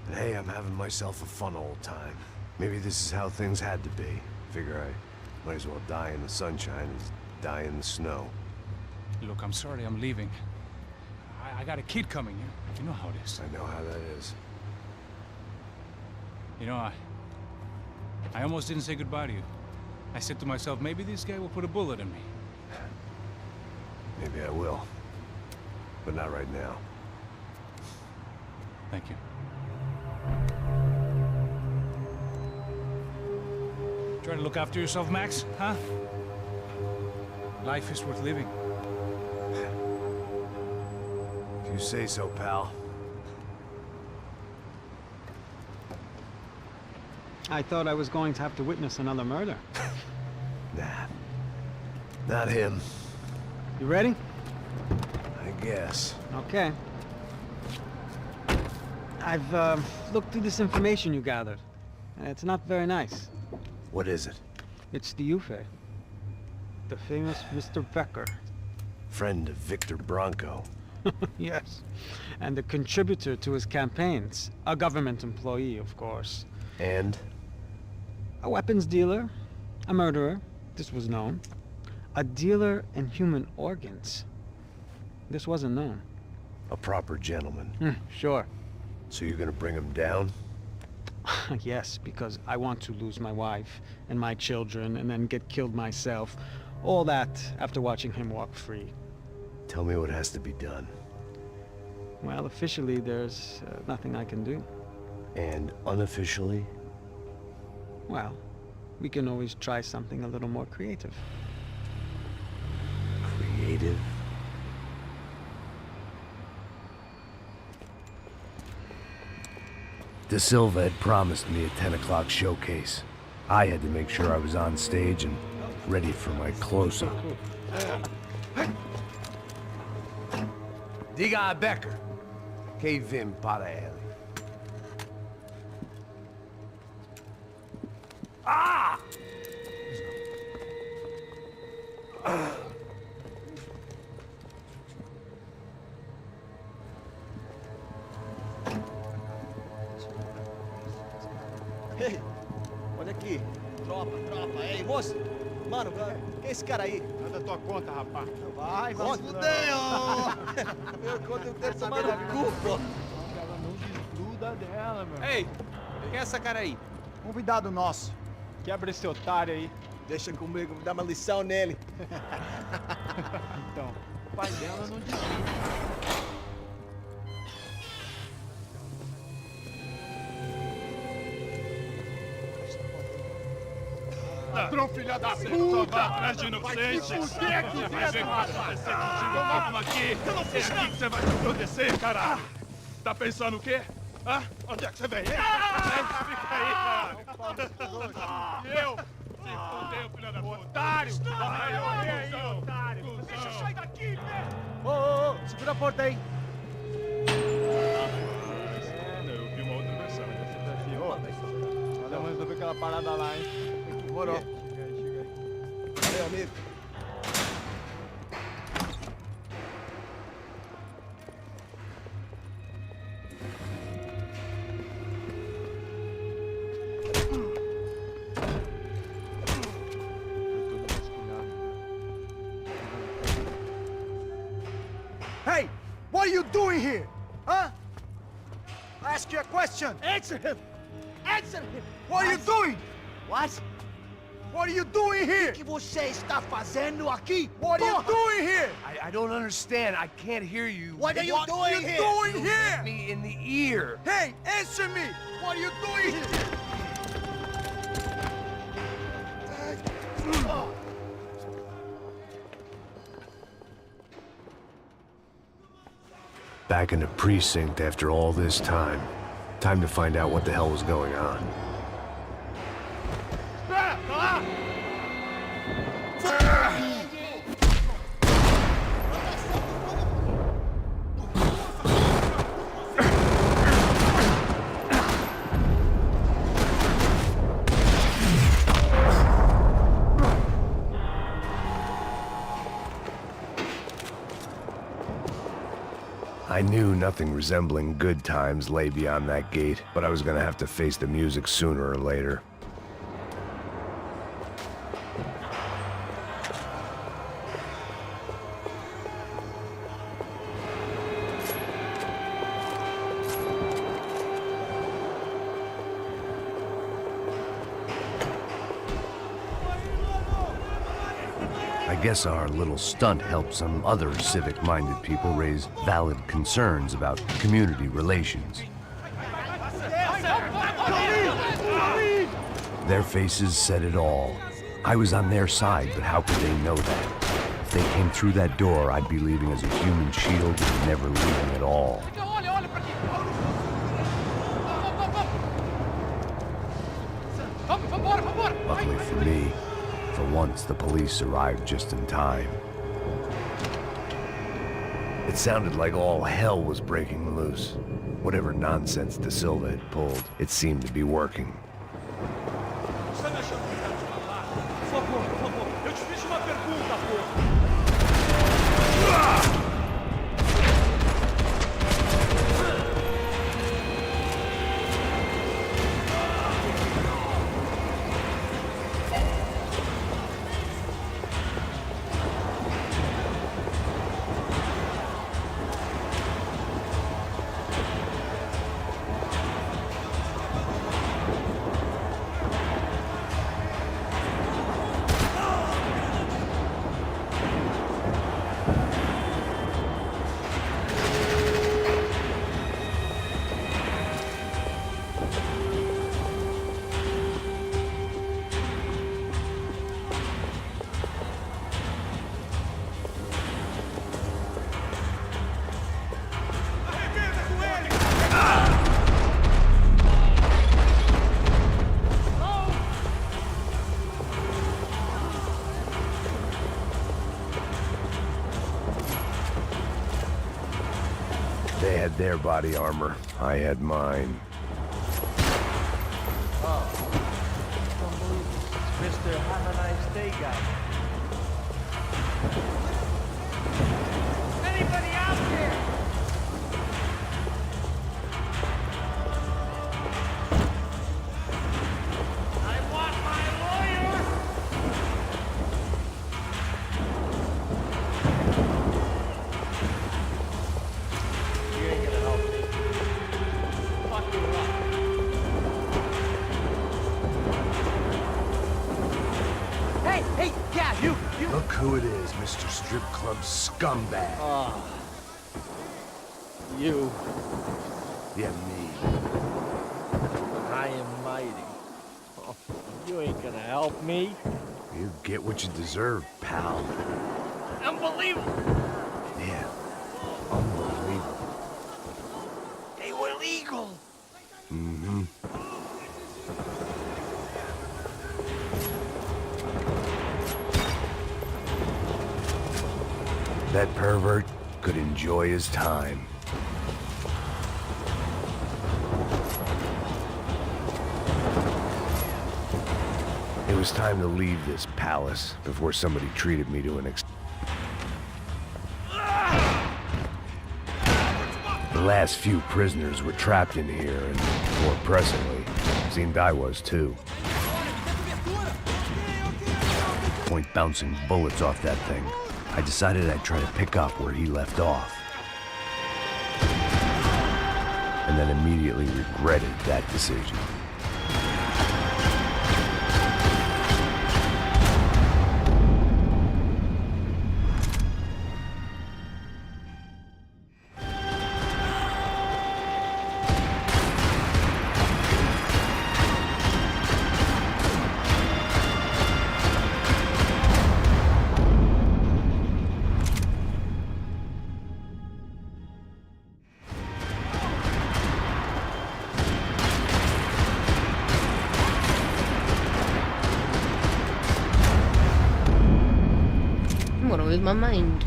And hey, I'm having myself a fun old time. Maybe this is how things had to be. Figure I might as well die in the sunshine as die in the snow. Look, I'm sorry I'm leaving. I got a kid coming. You know how it is. I know how that is. You know, I almost didn't say goodbye to you. I said to myself, maybe this guy will put a bullet in me. Maybe I will. But not right now. Thank you. Try to look after yourself, Max, huh? Life is worth living. If you say so, pal. I thought I was going to have to witness another murder. Nah. Not him. You ready? I guess. Okay. I've looked through this information you gathered. It's not very nice. What is it? It's the Ufe. The famous Mr. Becker. Friend of Victor Bronco. Yes. And a contributor to his campaigns. A government employee, of course. And? A weapons dealer. A murderer. This was known. A dealer in human organs. This wasn't known. A proper gentleman. Sure. So you're gonna bring him down? Yes, because I want to lose my wife and my children and then get killed myself. All that after watching him walk free. Tell me what has to be done. Well, officially, there's nothing I can do. And unofficially? Well, we can always try something a little more creative. Creative? De Silva had promised me a 10 o'clock showcase. I had to make sure I was on stage and ready for my close-up. Diga a Becker. Que vim para ele. Ah! Ei, olha aqui. Tropa. Ei, moço. Mano, quem é esse cara aí? Nada tua conta, rapaz. Vai, fudeu! Meu conta, eu quero saber da culpa. Ela não desgruda dela, meu. Ei, quem é essa cara aí? Convidado nosso. Quebra esse otário aí. Deixa comigo, vou dar uma lição nele. Então, o pai dela não desgruda. Ladrão, filha da puta! Vai atrás de inocentes! Vai ver o que vai acontecer contigo mesmo aqui! É aqui que você vai se proteger, cara! Tá pensando o quê? Hã? Onde é que você vem? Fica aí, cara! E eu? Se fodeu, filha da puta! Otário! Vai morrer aí, otário! Deixa eu sair daqui, né? Ô, segura a porta aí. Eu vi uma outra versão. Vamos resolver aquela parada lá, hein? Demorou. Chega aí. Valeu, amigo. Hey, what are you doing here? Huh? Ask you a question. Answer him! Answer him! What are you doing? What? What are you doing here? O que você está fazendo aqui? What are you doing here? I don't understand. I can't hear you. What are you doing here? Doing here? Hit me in the ear. Hey, answer me! What are you doing here? Back in the precinct after all this time. Time to find out what the hell was going on. I knew nothing resembling good times lay beyond that gate, but I was gonna have to face the music sooner or later. I guess our little stunt helped some other civic-minded people raise valid concerns about community relations. Their faces said it all. I was on their side, but how could they know that? If they came through that door, I'd be leaving as a human shield and never leaving at all. Luckily for me, for once, the police arrived just in time. It sounded like all hell was breaking loose. Whatever nonsense De Silva had pulled, it seemed to be working. Você me achando que eu quero te matar? Por favor, por favor. Eu te fiz uma pergunta, porra. They had their body armor. I had mine. Mr. Have a nice day, guy. Anybody out there? I want my lawyer! You ain't gonna help me. Fuck you up. Hey, yeah, you. Look who it is, Mr. Strip Club scumbag. You. Yeah, me. I am mighty. Oh, you ain't gonna help me. You get what you deserve, pal. Unbelievable. Yeah. Unbelievable. They were legal. Mm-hmm. That pervert could enjoy his time. It was time to leave this palace before somebody treated me to an The last few prisoners were trapped in here, and more pressingly, seemed I was too. Point bouncing bullets off that thing. I decided I'd try to pick up where he left off. And and then immediately regretted that decision. I'm gonna lose my mind.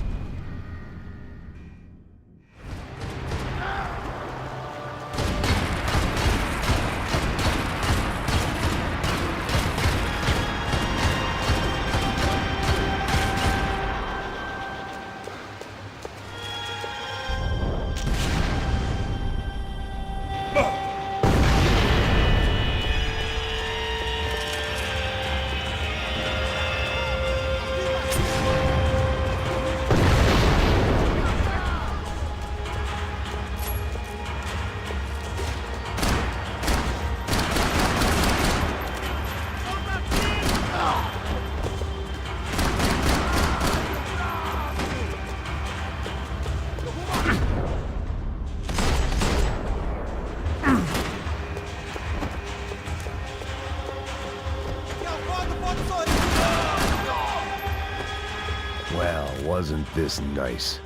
Well, wasn't this nice?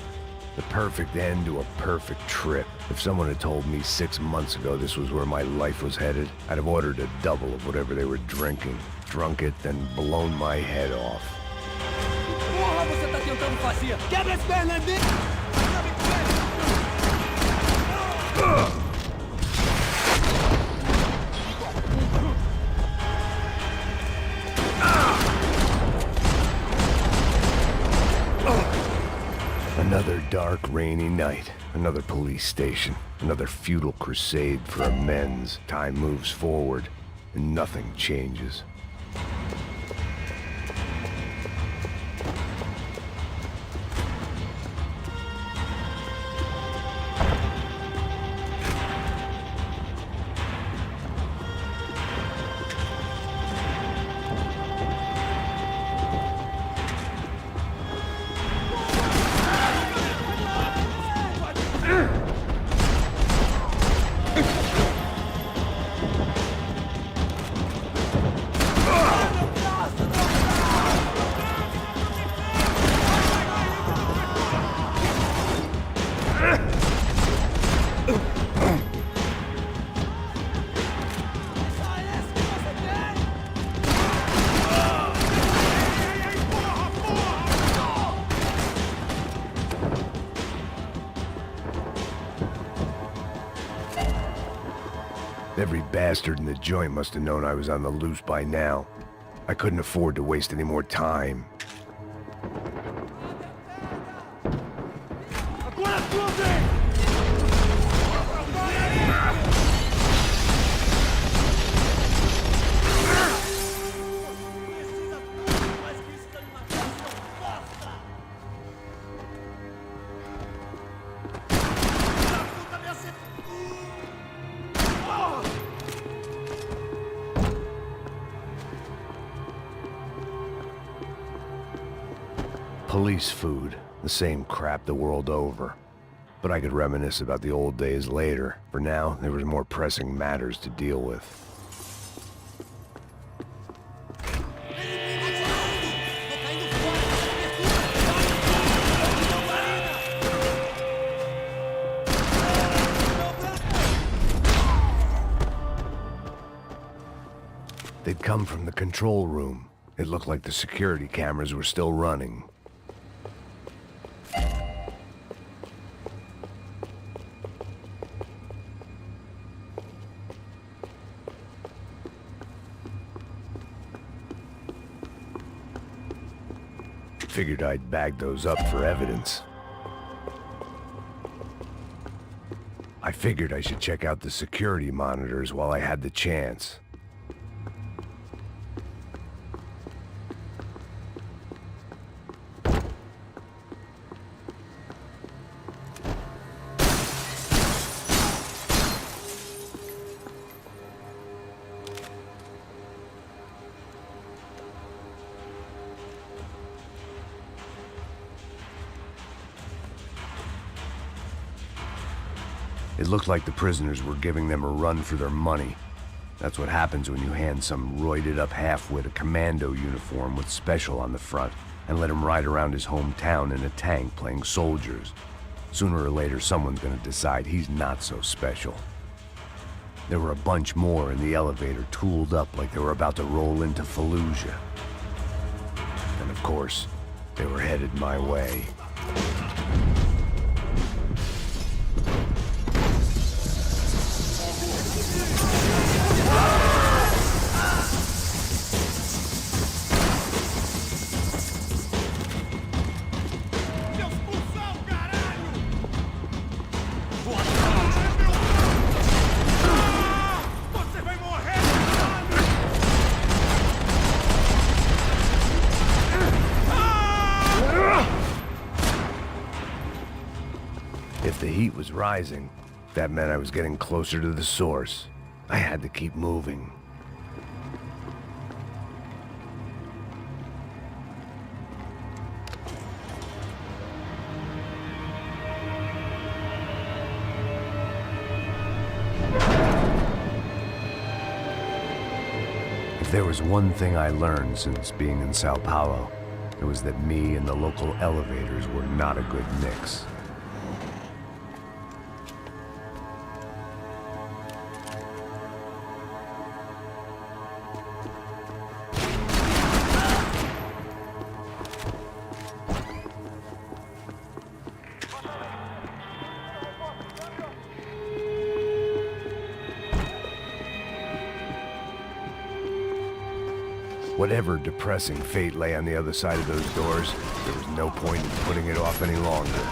The perfect end to a perfect trip. If someone had told me 6 months ago this was where my life was headed, I'd have ordered a double of whatever they were drinking, drunk it, then blown my head off. Porra, você tá tentando fazer? Quebra as pernas dele! Another dark, rainy night. Another police station. Another futile crusade for amends. Time moves forward, and nothing changes. Every bastard in the joint must have known I was on the loose by now. I couldn't afford to waste any more time. Police food, the same crap the world over. But I could reminisce about the old days later. For now, there was more pressing matters to deal with. They'd come from the control room. It looked like the security cameras were still running. Figured I'd bag those up for evidence. I figured I should check out the security monitors while I had the chance. It looked like the prisoners were giving them a run for their money. That's what happens when you hand some roided-up halfwit a commando uniform with special on the front and let him ride around his hometown in a tank playing soldiers. Sooner or later, someone's gonna decide he's not so special. There were a bunch more in the elevator, tooled up like they were about to roll into Fallujah. And of course, they were headed my way. If the heat was rising, that meant I was getting closer to the source. I had to keep moving. If there was one thing I learned since being in Sao Paulo, it was that me and the local elevators were not a good mix. Whatever depressing fate lay on the other side of those doors, there was no point in putting it off any longer.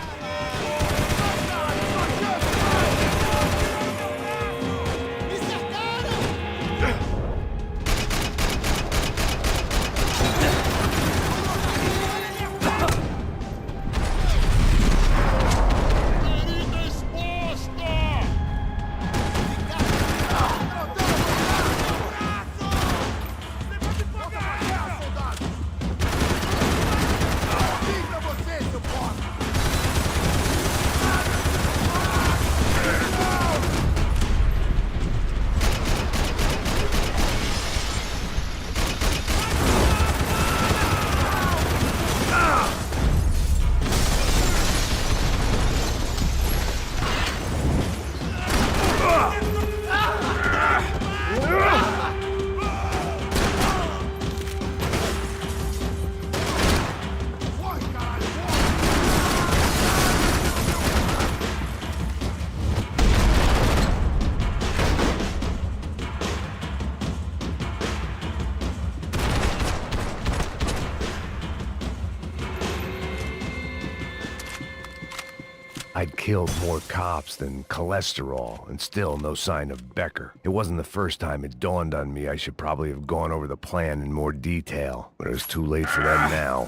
I'd killed more cops than cholesterol, and still no sign of Becker. It wasn't the first time it dawned on me I should probably have gone over the plan in more detail, but it was too late for that now.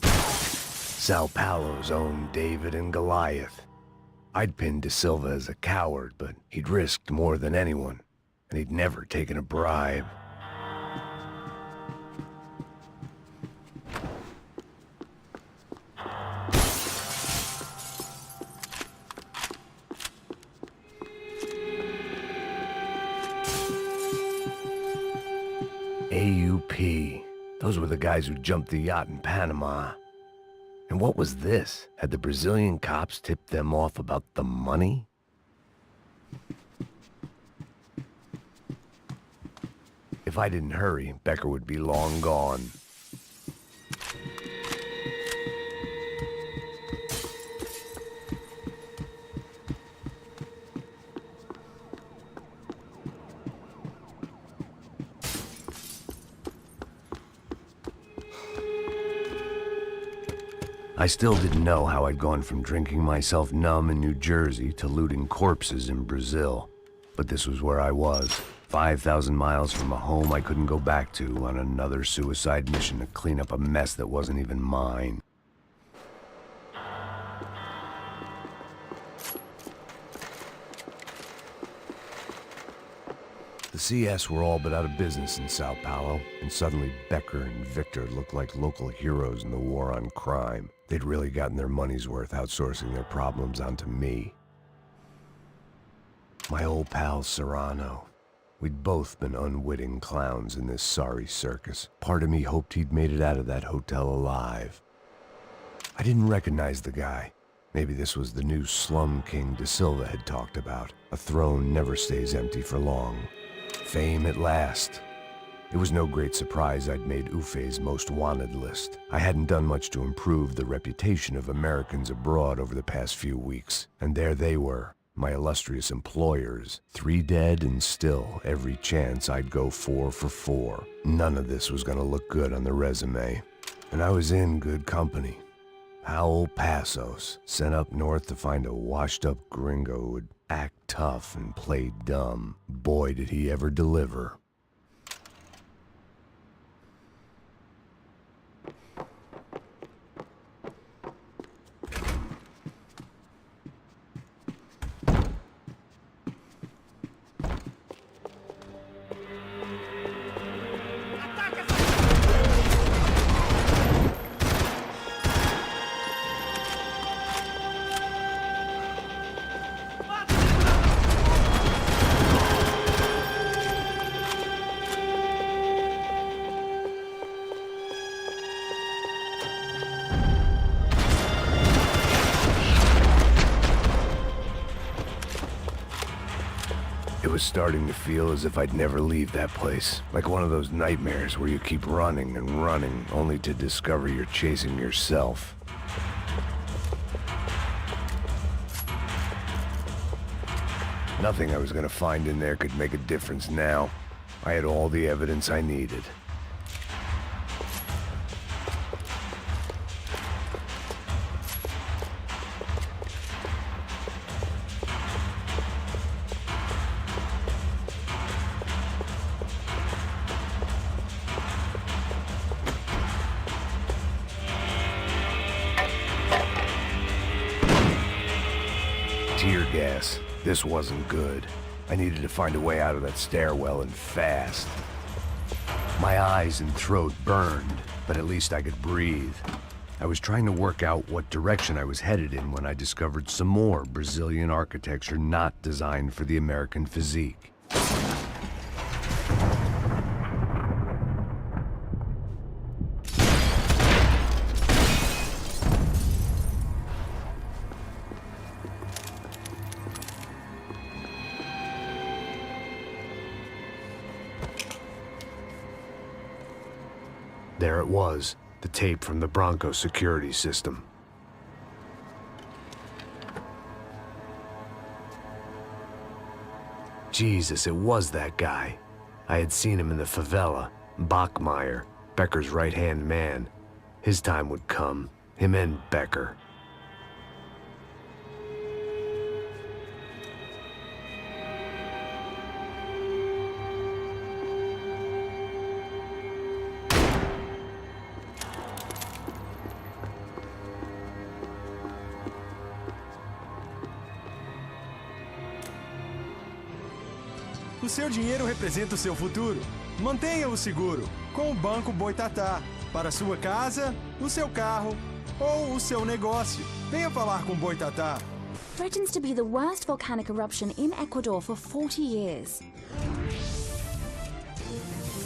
Sao Paulo's own David and Goliath. I'd pinned De Silva as a coward, but he'd risked more than anyone, and he'd never taken a bribe. AUP. Those were the guys who jumped the yacht in Panama. And what was this? Had the Brazilian cops tipped them off about the money? If I didn't hurry, Becker would be long gone. I still didn't know how I'd gone from drinking myself numb in New Jersey to looting corpses in Brazil. But this was where I was, 5,000 miles from a home I couldn't go back to, on another suicide mission to clean up a mess that wasn't even mine. The CS were all but out of business in Sao Paulo, and suddenly Becker and Victor looked like local heroes in the war on crime. They'd really gotten their money's worth outsourcing their problems onto me. My old pal Serrano. We'd both been unwitting clowns in this sorry circus. Part of me hoped he'd made it out of that hotel alive. I didn't recognize the guy. Maybe this was the new slum king De Silva had talked about. A throne never stays empty for long. Fame at last. It was no great surprise I'd made Ufe's most wanted list. I hadn't done much to improve the reputation of Americans abroad over the past few weeks. And there they were, my illustrious employers. 3 dead and still every chance I'd go 4 for 4. None of this was gonna look good on the resume. And I was in good company. Howell Passos, sent up north to find a washed-up gringo who would act tough and play dumb. Boy, did he ever deliver. It was starting to feel as if I'd never leave that place. Like one of those nightmares where you keep running and running, only to discover you're chasing yourself. Nothing I was gonna find in there could make a difference now. I had all the evidence I needed. Tear gas. This wasn't good. I needed to find a way out of that stairwell and fast. My eyes and throat burned, but at least I could breathe. I was trying to work out what direction I was headed in when I discovered some more Brazilian architecture not designed for the American physique. There it was, the tape from the Bronco security system. Jesus, it was that guy. I had seen him in the favela, Bachmeyer, Becker's right-hand man. His time would come, him and Becker. O seu dinheiro representa o seu futuro. Mantenha-o seguro com o Banco Boitatá. Para a sua casa, o seu carro ou o seu negócio. Venha falar com Boitatá. Threatens to be the worst volcanic eruption in Ecuador for 40 years.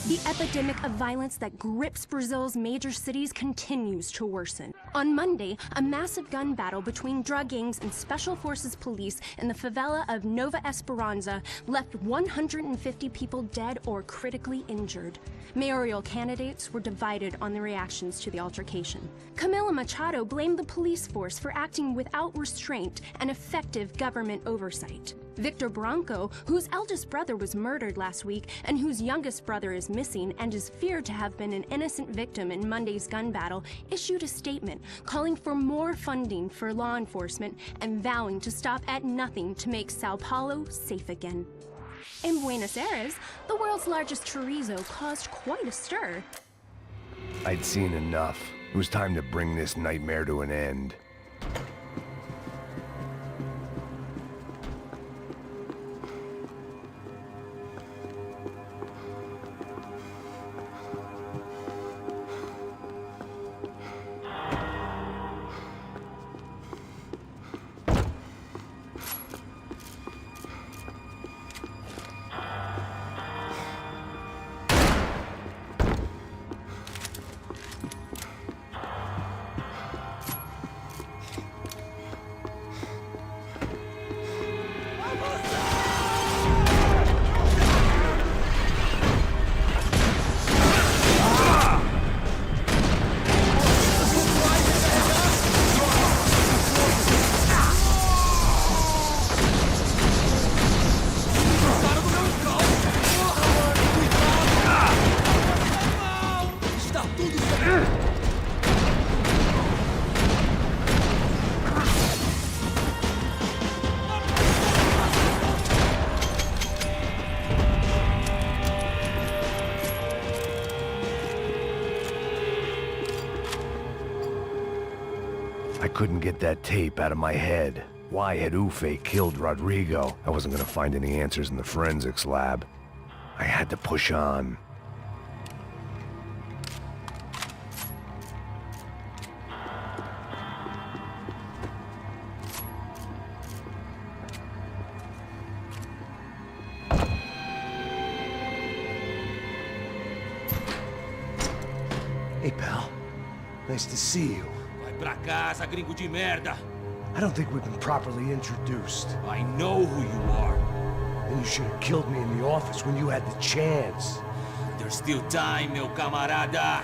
The epidemic of violence that grips Brazil's major cities continues to worsen. On Monday, a massive gun battle between drug gangs and special forces police in the favela of Nova Esperanza left 150 people dead or critically injured. Mayoral candidates were divided on the reactions to the altercation. Camila Machado blamed the police force for acting without restraint and effective government oversight. Victor Bronco, whose eldest brother was murdered last week and whose youngest brother is missing and is feared to have been an innocent victim in Monday's gun battle, issued a statement calling for more funding for law enforcement and vowing to stop at nothing to make Sao Paulo safe again. In Buenos Aires, the world's largest chorizo caused quite a stir. I'd seen enough. It was time to bring this nightmare to an end. I couldn't get that tape out of my head. Why had Ufe killed Rodrigo? I wasn't gonna find any answers in the forensics lab. I had to push on. Hey, pal. Nice to see you. Vai pra casa, gringo de merda. I don't think we've been properly introduced. I know who you are. Then you should have killed me in the office when you had the chance. There's still time, meu camarada.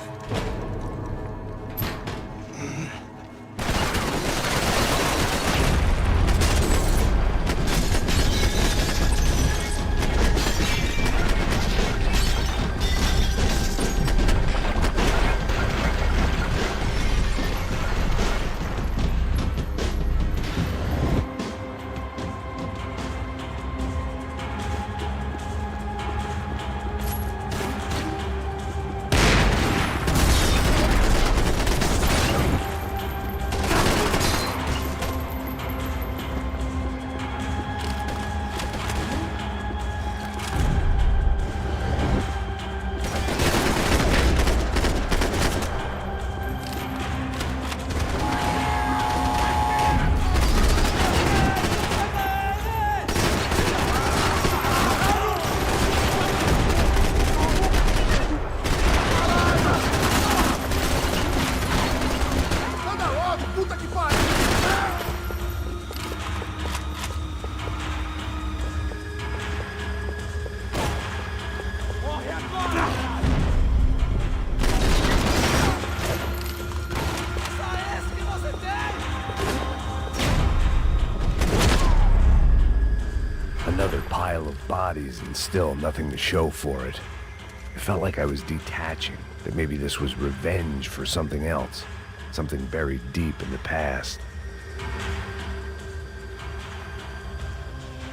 Another pile of bodies and still nothing to show for it. It felt like I was detaching, that maybe this was revenge for something else, something buried deep in the past.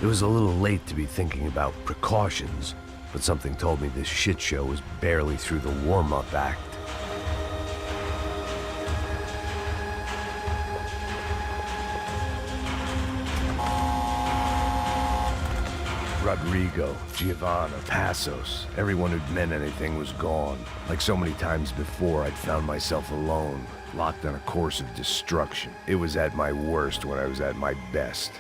It was a little late to be thinking about precautions, but something told me this shit show was barely through the warm-up act. Rodrigo, Giovanna, Passos, everyone who'd meant anything was gone. Like so many times before, I'd found myself alone, locked on a course of destruction. It was at my worst when I was at my best.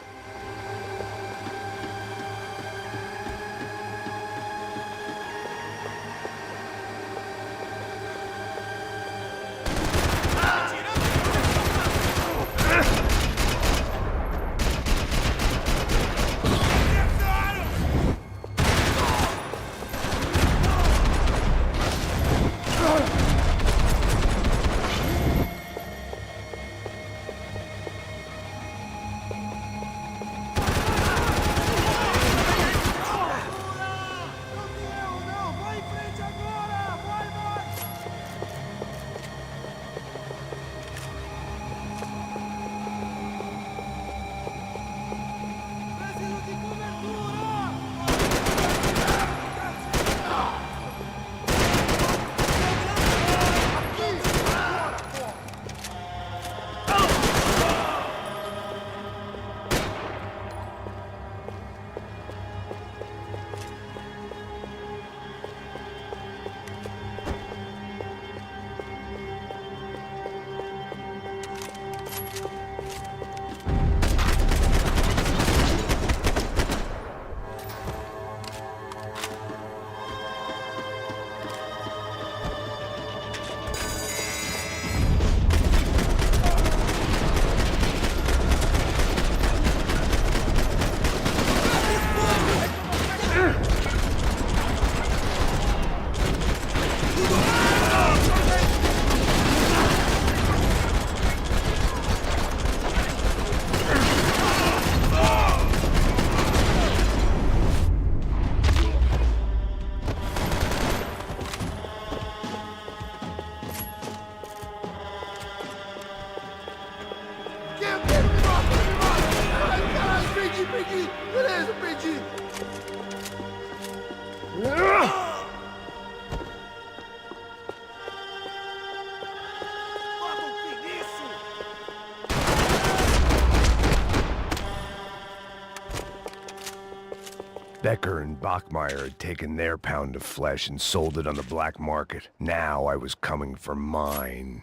Becker and Bachmeyer had taken their pound of flesh and sold it on the black market. Now I was coming for mine.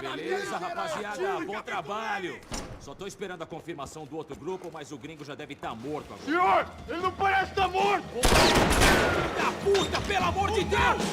Beleza, rapaziada, bom trabalho. Só tô esperando a confirmação do outro grupo, mas o gringo já deve estar morto agora. Senhor, ele não parece estar morto! Filho da puta, pelo amor de Deus!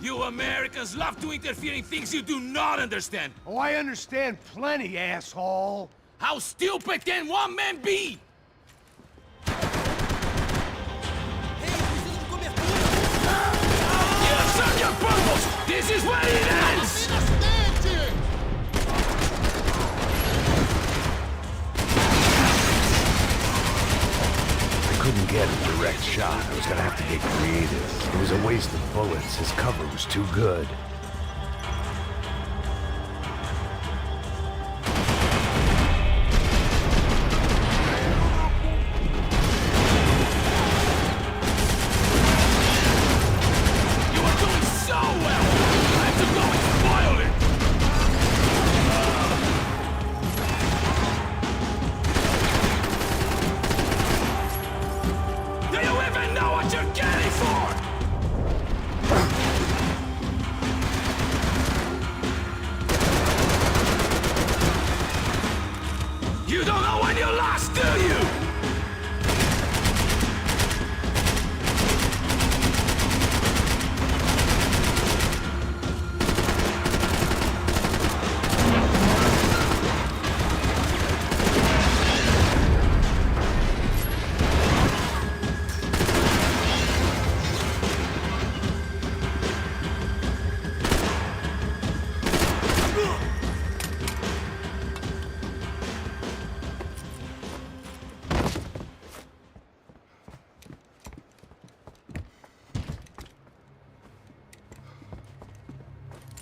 You Americans love to interfere in things you do not understand. Oh, I understand plenty, asshole. How stupid can one man be? You serve your purpose! This is where it ends! I couldn't get a direct shot. I was gonna have to get creative. It was a waste of bullets. His cover was too good. You don't know when you lost, do you?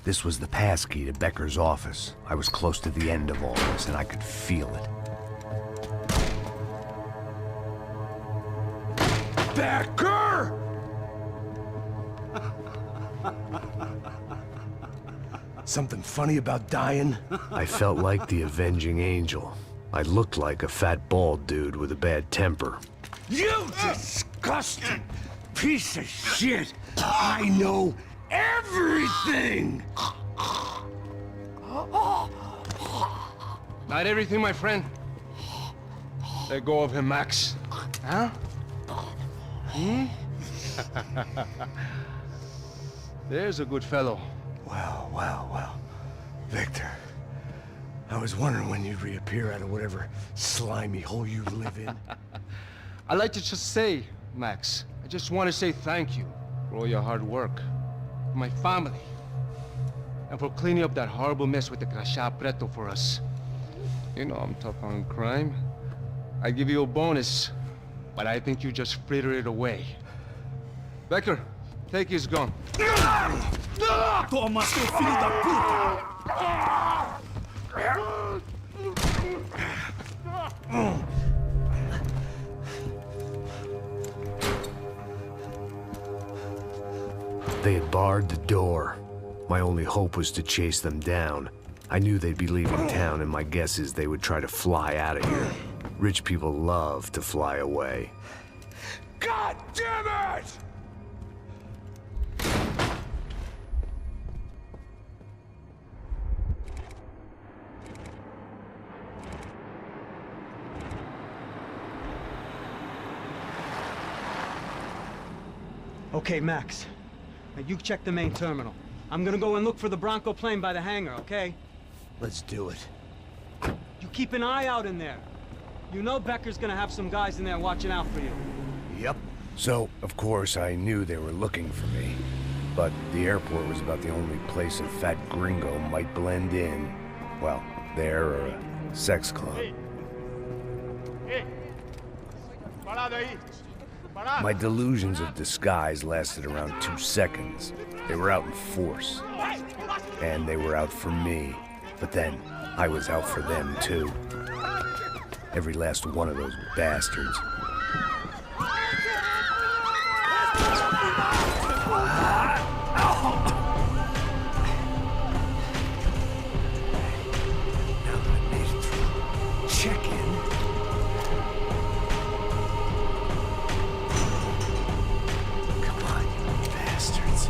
This was the passkey to Becker's office. I was close to the end of all this, and I could feel it. Becker! Something funny about dying? I felt like the avenging angel. I looked like a fat bald dude with a bad temper. You disgusting piece of shit! I know everything! Not everything, my friend. Let go of him, Max. Huh? There's a good fellow. Well. Victor, I was wondering when you'd reappear out of whatever slimy hole you live in. I'd like to just say, Max, I just want to say thank you for all your hard work, for my family, and for cleaning up that horrible mess with the Crachá Preto for us. You know I'm tough on crime. I give you a bonus, but I think you just frittered it away. Becker, take his gun. Toma, seu filho da puta! They had barred the door. My only hope was to chase them down. I knew they'd be leaving town, and my guess is they would try to fly out of here. Rich people love to fly away. God damn it! Okay, Max. Now you check the main terminal. I'm gonna go and look for the Bronco plane by the hangar, okay? Let's do it. You keep an eye out in there. You know Becker's gonna have some guys in there watching out for you. Yep. So, of course, I knew they were looking for me. But the airport was about the only place a fat gringo might blend in. Well, there or a sex club. My delusions of disguise lasted around 2 seconds. They were out in force. And they were out for me. But then, I was out for them, too. Every last one of those bastards. Now that I made it through check-in. Come on, you bastards.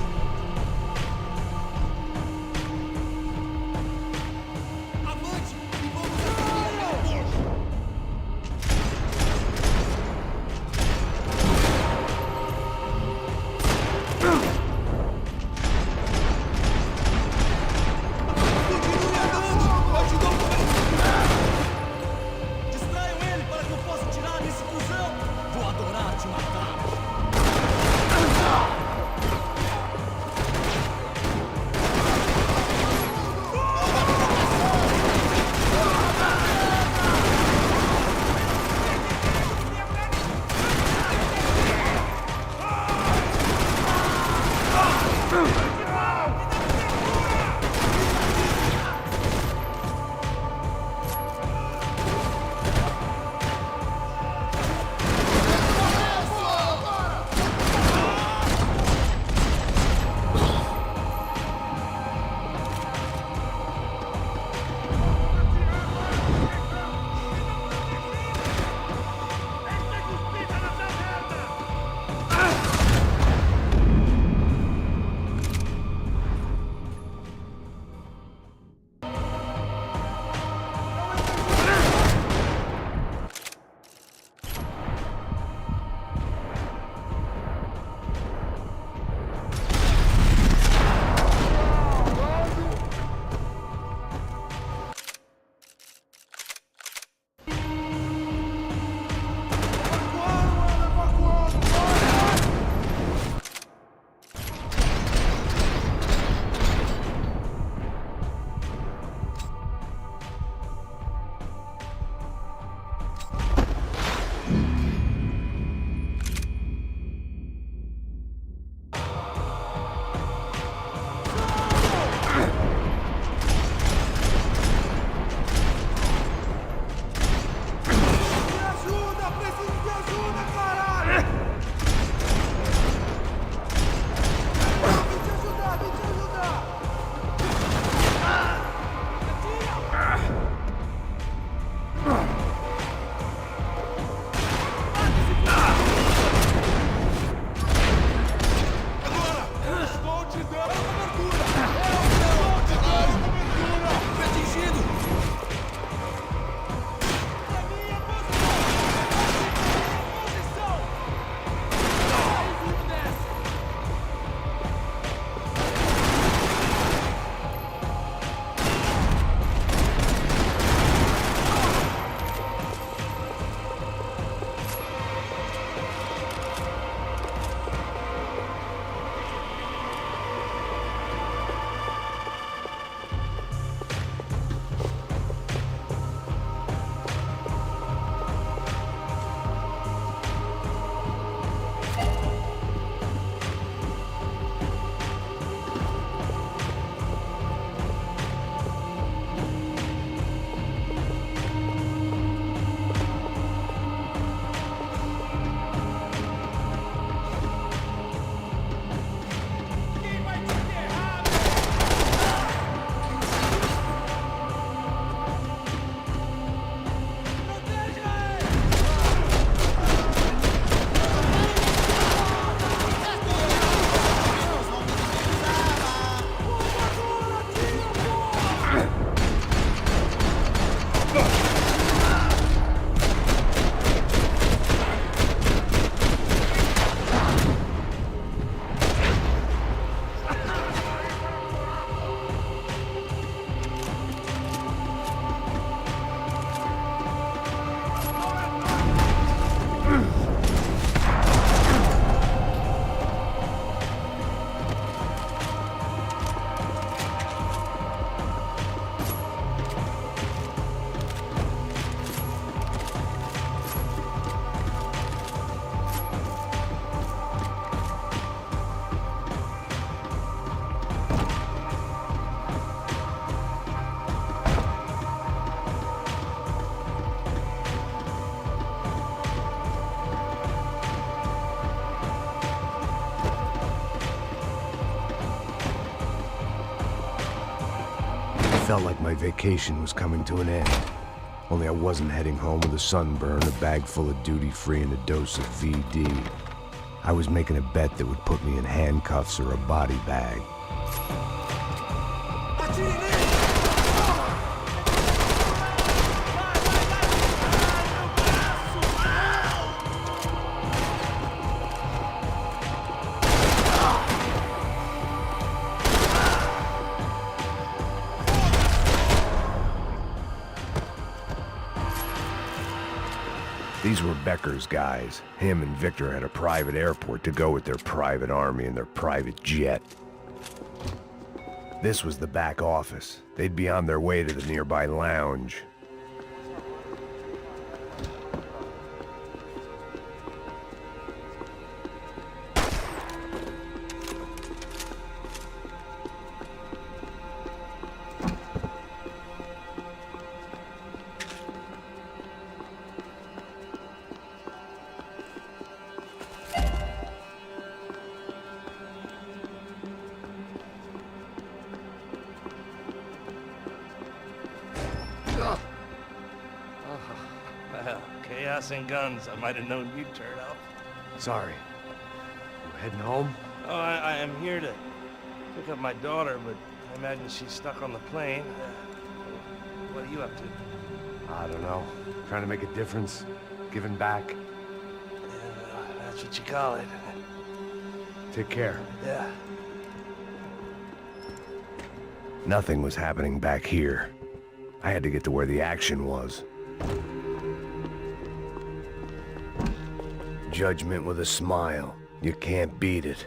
felt like my vacation was coming to an end. Only I wasn't heading home with a sunburn, a bag full of duty-free, and a dose of VD. I was making a bet that would put me in handcuffs or a body bag. These were Becker's guys. Him and Victor had a private airport to go with their private army and their private jet. This was the back office. They'd be on their way to the nearby lounge. Well, chaos and guns. I might have known you'd turn up. Sorry. You heading home? Oh, I am here to pick up my daughter, but I imagine she's stuck on the plane. What are you up to? I don't know. Trying to make a difference. Giving back. Yeah, that's what you call it. Take care. Yeah. Nothing was happening back here. I had to get to where the action was. Judgment with a smile. You can't beat it.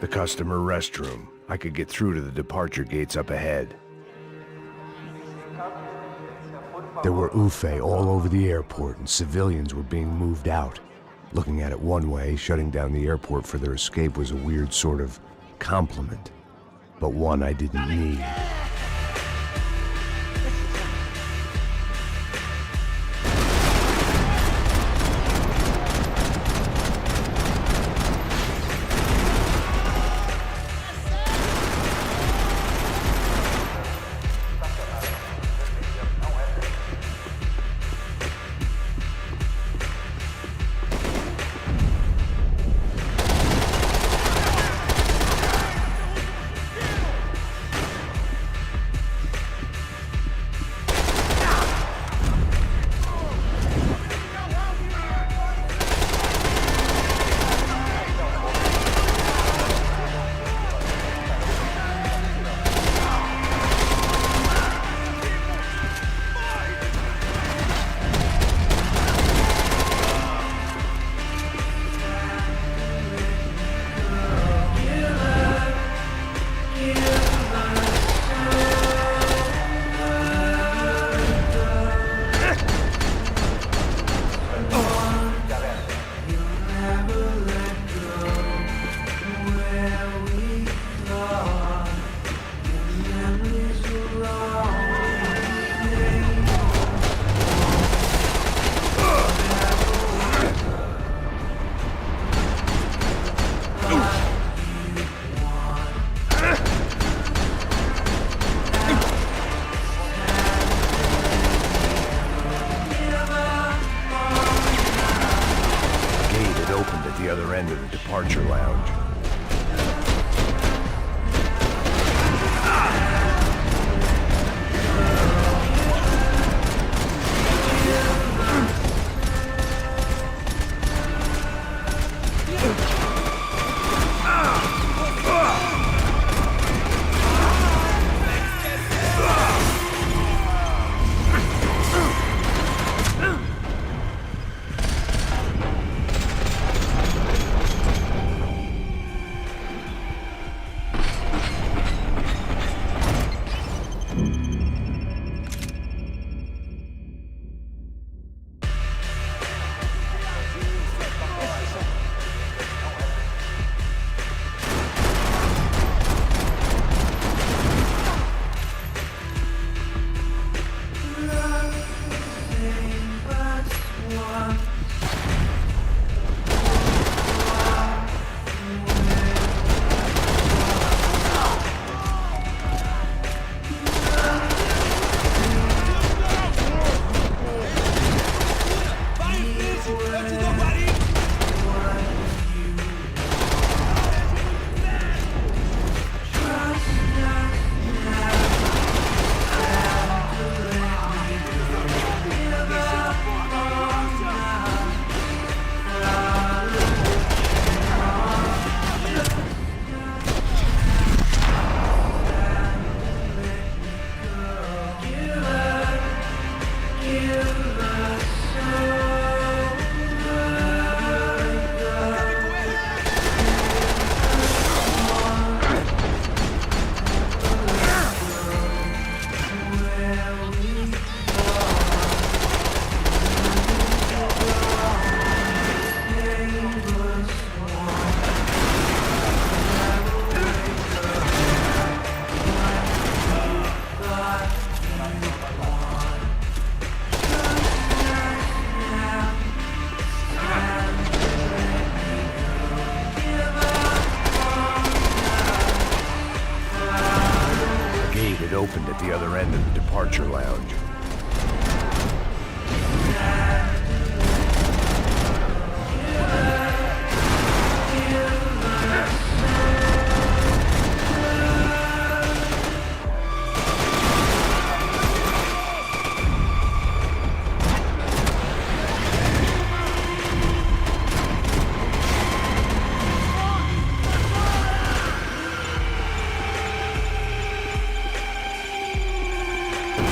The customer restroom. I could get through to the departure gates up ahead. There were UFE all over the airport, and civilians were being moved out. Looking at it one way, shutting down the airport for their escape was a weird sort of compliment, but one I didn't need. The other end of the departure lounge.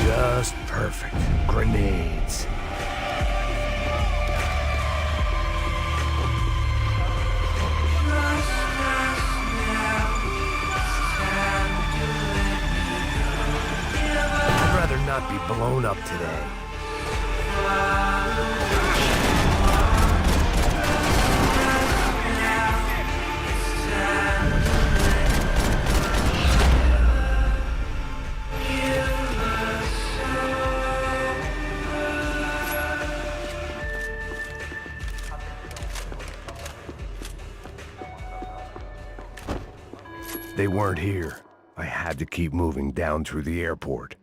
Just perfect. Grenades. I'd rather not be blown up today. They weren't here. I had to keep moving down through the airport.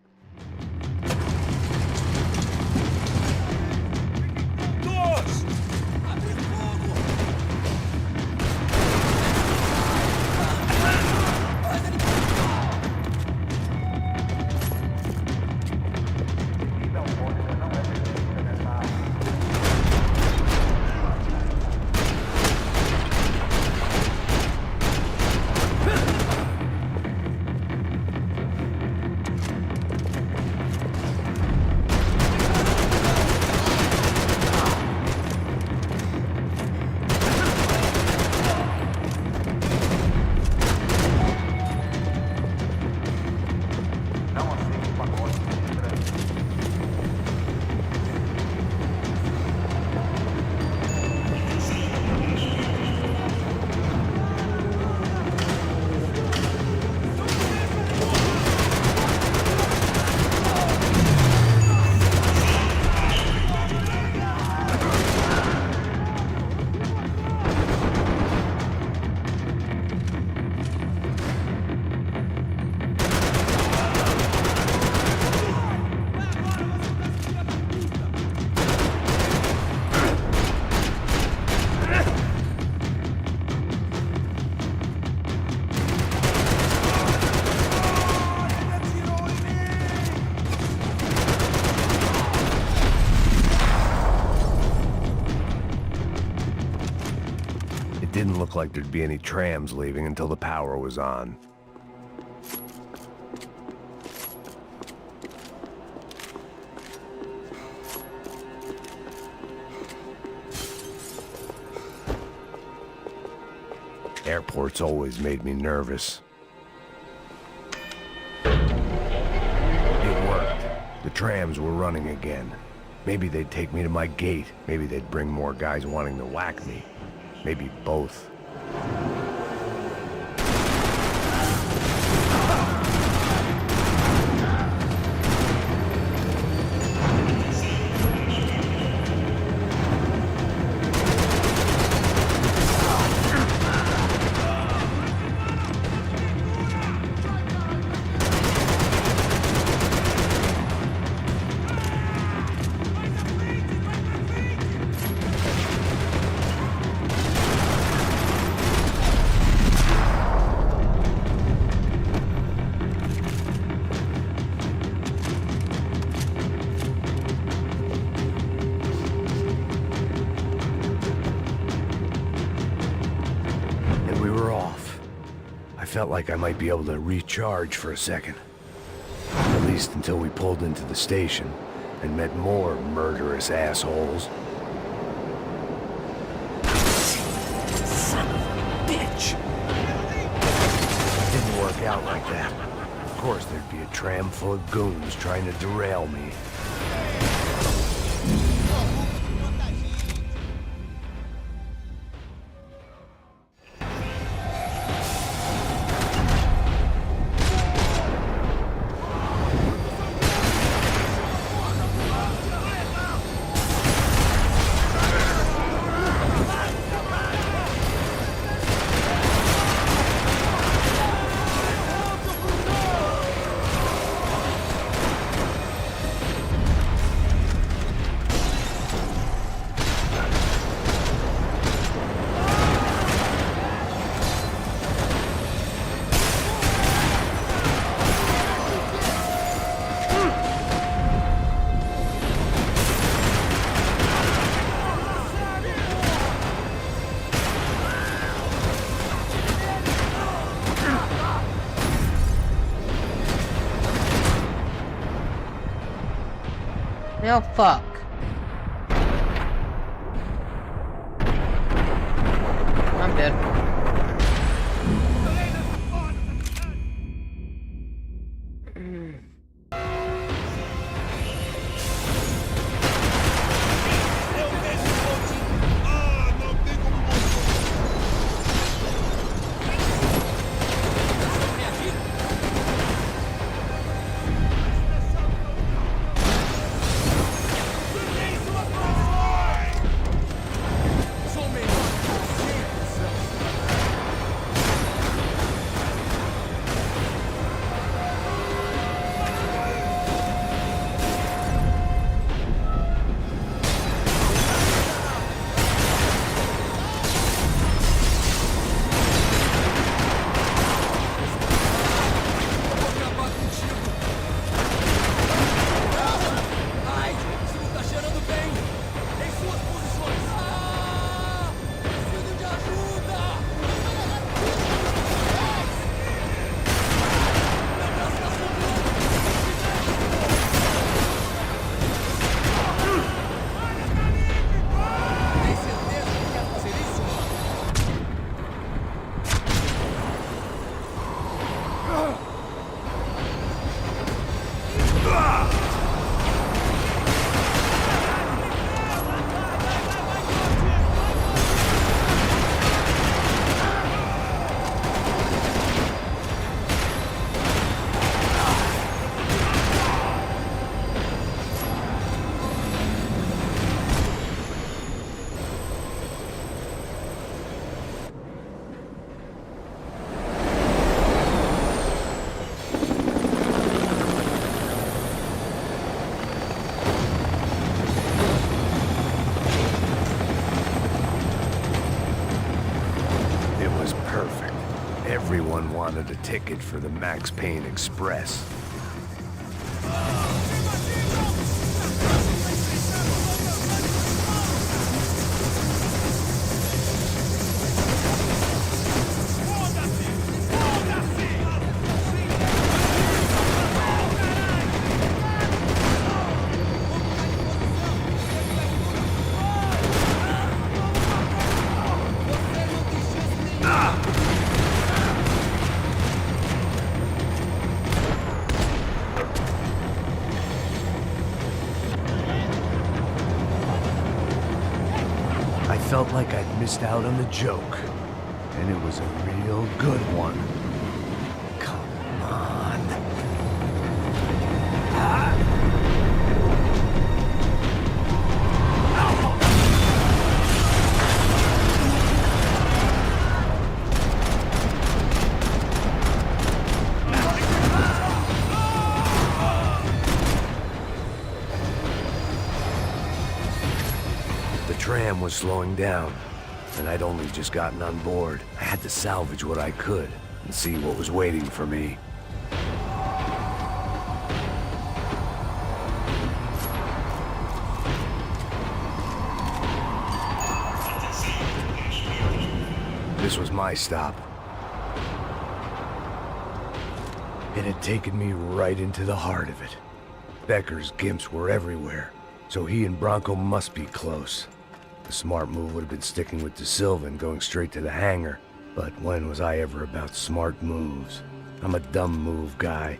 It didn't look like there'd be any trams leaving until the power was on. Airports always made me nervous. It worked. The trams were running again. Maybe they'd take me to my gate. Maybe they'd bring more guys wanting to whack me. Maybe both. Felt like I might be able to recharge for a second. At least until we pulled into the station and met more murderous assholes. Son of a bitch! It didn't work out like that. Of course there'd be a tram full of goons trying to derail me. Now fuck. I'm dead. Everyone wanted a ticket for the Max Payne Express. I felt like I'd missed out on the joke, and it was a real good one. Come on. The tram was slowing down, and I'd only just gotten on board. I had to salvage what I could and see what was waiting for me. This was my stop. It had taken me right into the heart of it. Becker's gimps were everywhere, so he and Bronco must be close. The smart move would have been sticking with De Silva and going straight to the hangar, but when was I ever about smart moves? I'm a dumb move guy.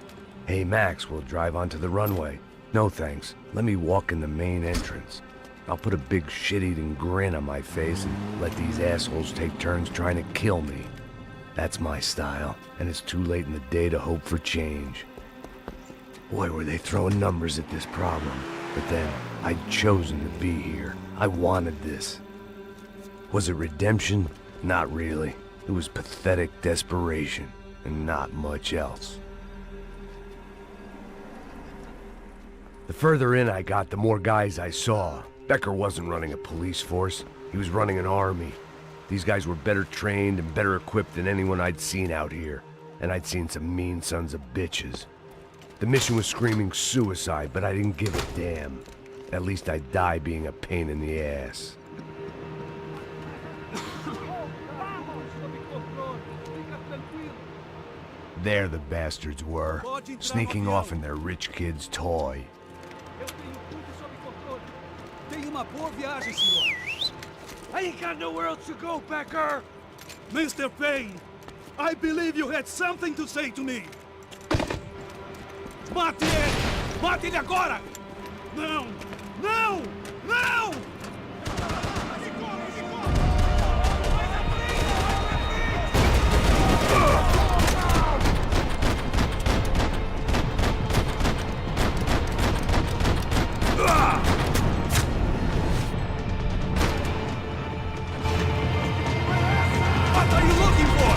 Hey Max, we'll drive onto the runway. No thanks, let me walk in the main entrance. I'll put a big shit-eating grin on my face and let these assholes take turns trying to kill me. That's my style, and it's too late in the day to hope for change. Boy, were they throwing numbers at this problem. But then, I'd chosen to be here. I wanted this. Was it redemption? Not really. It was pathetic desperation, and not much else. The further in I got, the more guys I saw. Becker wasn't running a police force. He was running an army. These guys were better trained and better equipped than anyone I'd seen out here. And I'd seen some mean sons of bitches. The mission was screaming suicide, but I didn't give a damn. At least I'd die being a pain in the ass. There the bastards were, sneaking off in their rich kid's toy. uma boa viagem, senhor. I ain't got nowhere else to go, Becker! Mr. Payne, I believe you had something to say to me. Mate ele! Mate ele agora! Não! Não! Não! What are you looking for?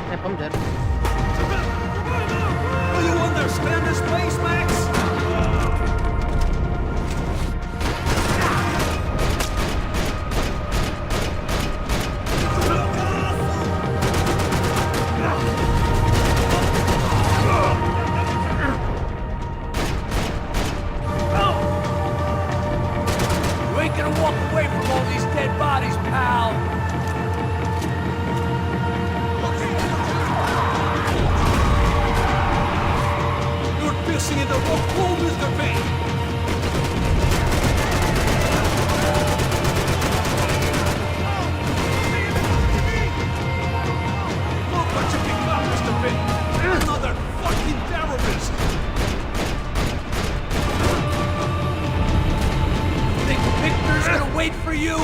Yep, I'm dead. Do you understand this place, Max? You ain't gonna walk away from all these dead bodies, pal! You're pissing in the wrong pool, Mr. Payne! Look what you become, Mr. Payne! Another fucking terrorist! Think Victor's gonna wait for you?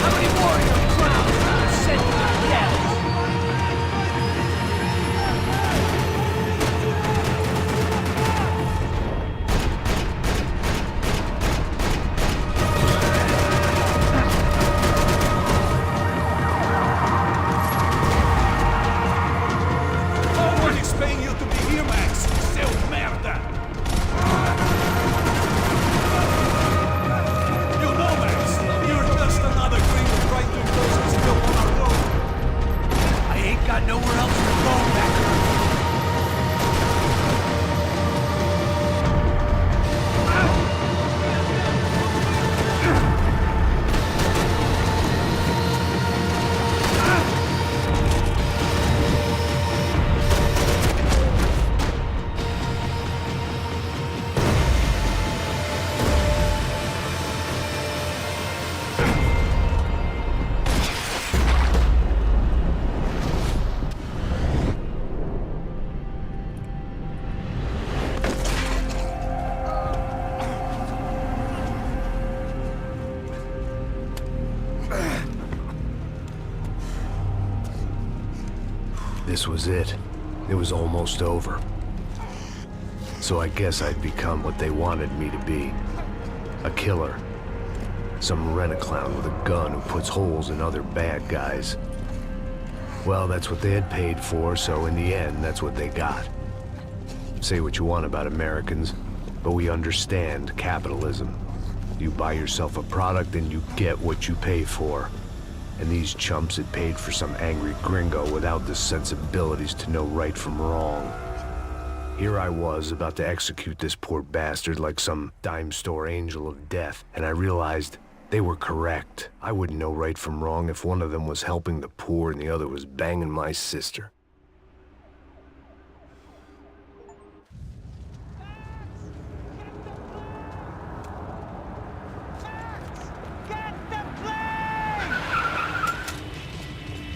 How many more of your clowns are gonna send to the gallows? No one is paying you to be here, Max! Seu merda! You know, Max, you're just another gringo trying to impose his will on our world. I ain't got nowhere else to go, Becker. This was it. It was almost over. So I guess I'd become what they wanted me to be. A killer. Some rent-a-clown with a gun who puts holes in other bad guys. Well, that's what they had paid for, so in the end, that's what they got. Say what you want about Americans, but we understand capitalism. You buy yourself a product and you get what you pay for. And these chumps had paid for some angry gringo without the sensibilities to know right from wrong. Here I was about to execute this poor bastard like some dime store angel of death, and I realized they were correct. I wouldn't know right from wrong if one of them was helping the poor and the other was banging my sister.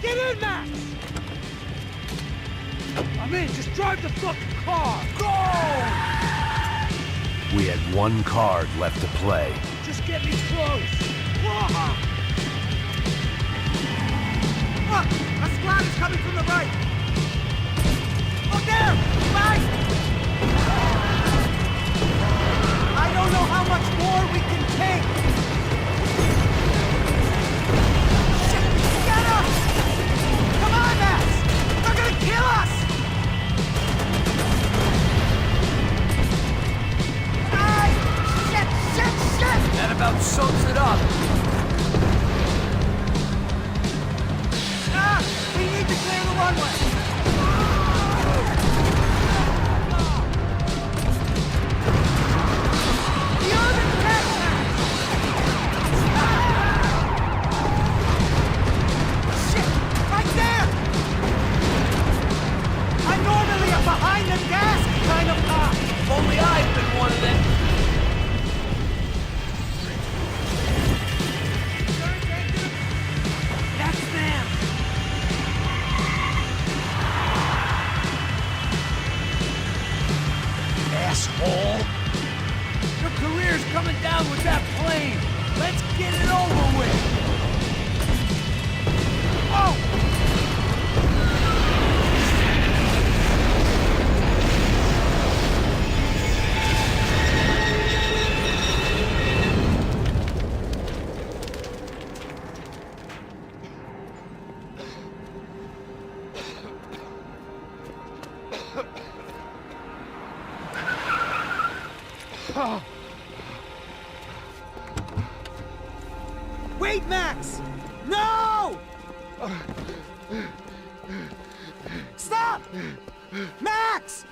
Get in, Max! I'm in, just drive the fucking car! Go! We had one card left to play. Just get me close! Look! A squad is coming from the right! Oh, there! Right! I don't know how much more we can take! Shit! Get up! Come on, Max! They're gonna kill us! That about sums it up. We need to clear the runway. You're the Shit! Right there! I'm normally a behind-the-gas kind of cop. If only I'd been one of them. Asshole! Your career's coming down with that plane! Let's get it over with! Oh! Wait, Max! No! Stop! Max!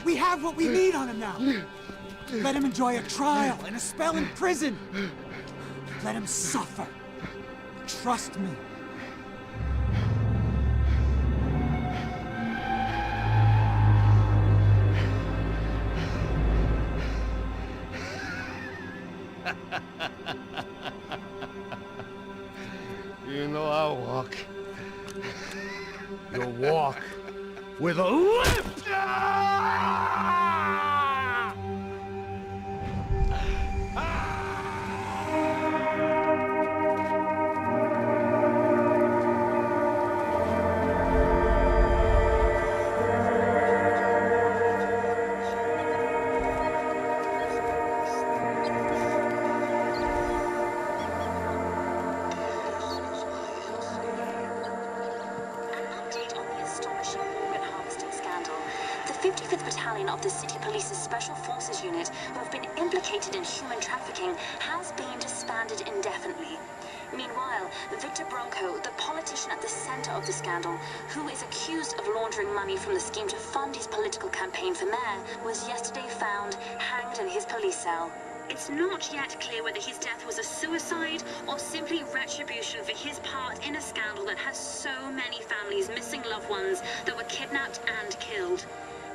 We have what we need on him now. Let him enjoy a trial and a spell in prison. Let him suffer. Trust me. You know I'll walk. You'll walk with a lift! The 55th Battalion of the City Police's Special Forces Unit, who have been implicated in human trafficking, has been disbanded indefinitely. Meanwhile, Victor Bronco, the politician at the center of the scandal, who is accused of laundering money from the scheme to fund his political campaign for mayor, was yesterday found hanged in his police cell. It's not yet clear whether his death was a suicide or simply retribution for his part in a scandal that has so many families missing loved ones that were kidnapped and killed.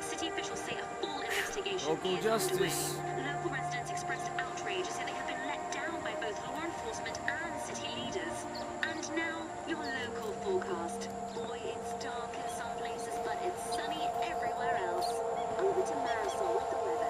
City officials say a full investigation Local is justice. underway. Local residents expressed outrage, say they have been let down by both law enforcement and city leaders. And now, your local forecast. Boy, it's dark in some places, but it's sunny everywhere else. Over to Marisol with the weather.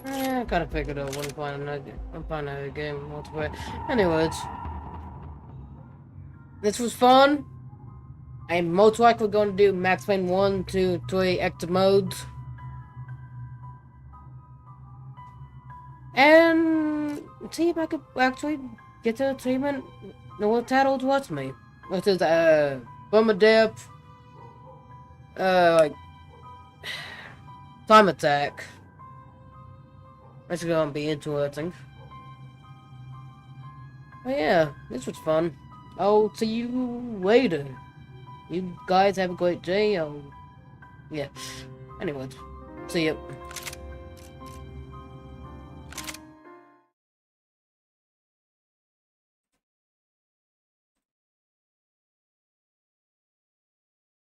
I kind of figured I wouldn't find another game multiplayer. Anyways, this was fun. I'm most likely going to do Max Payne 1, 2, 3 active modes. And see if I could actually get to the achievement. What title wants me? Which is Bomber Depth, like Time Attack. That's gonna be interesting. But yeah, this was fun. I'll see you later. You guys have a great day. Yeah. Anyways, see ya.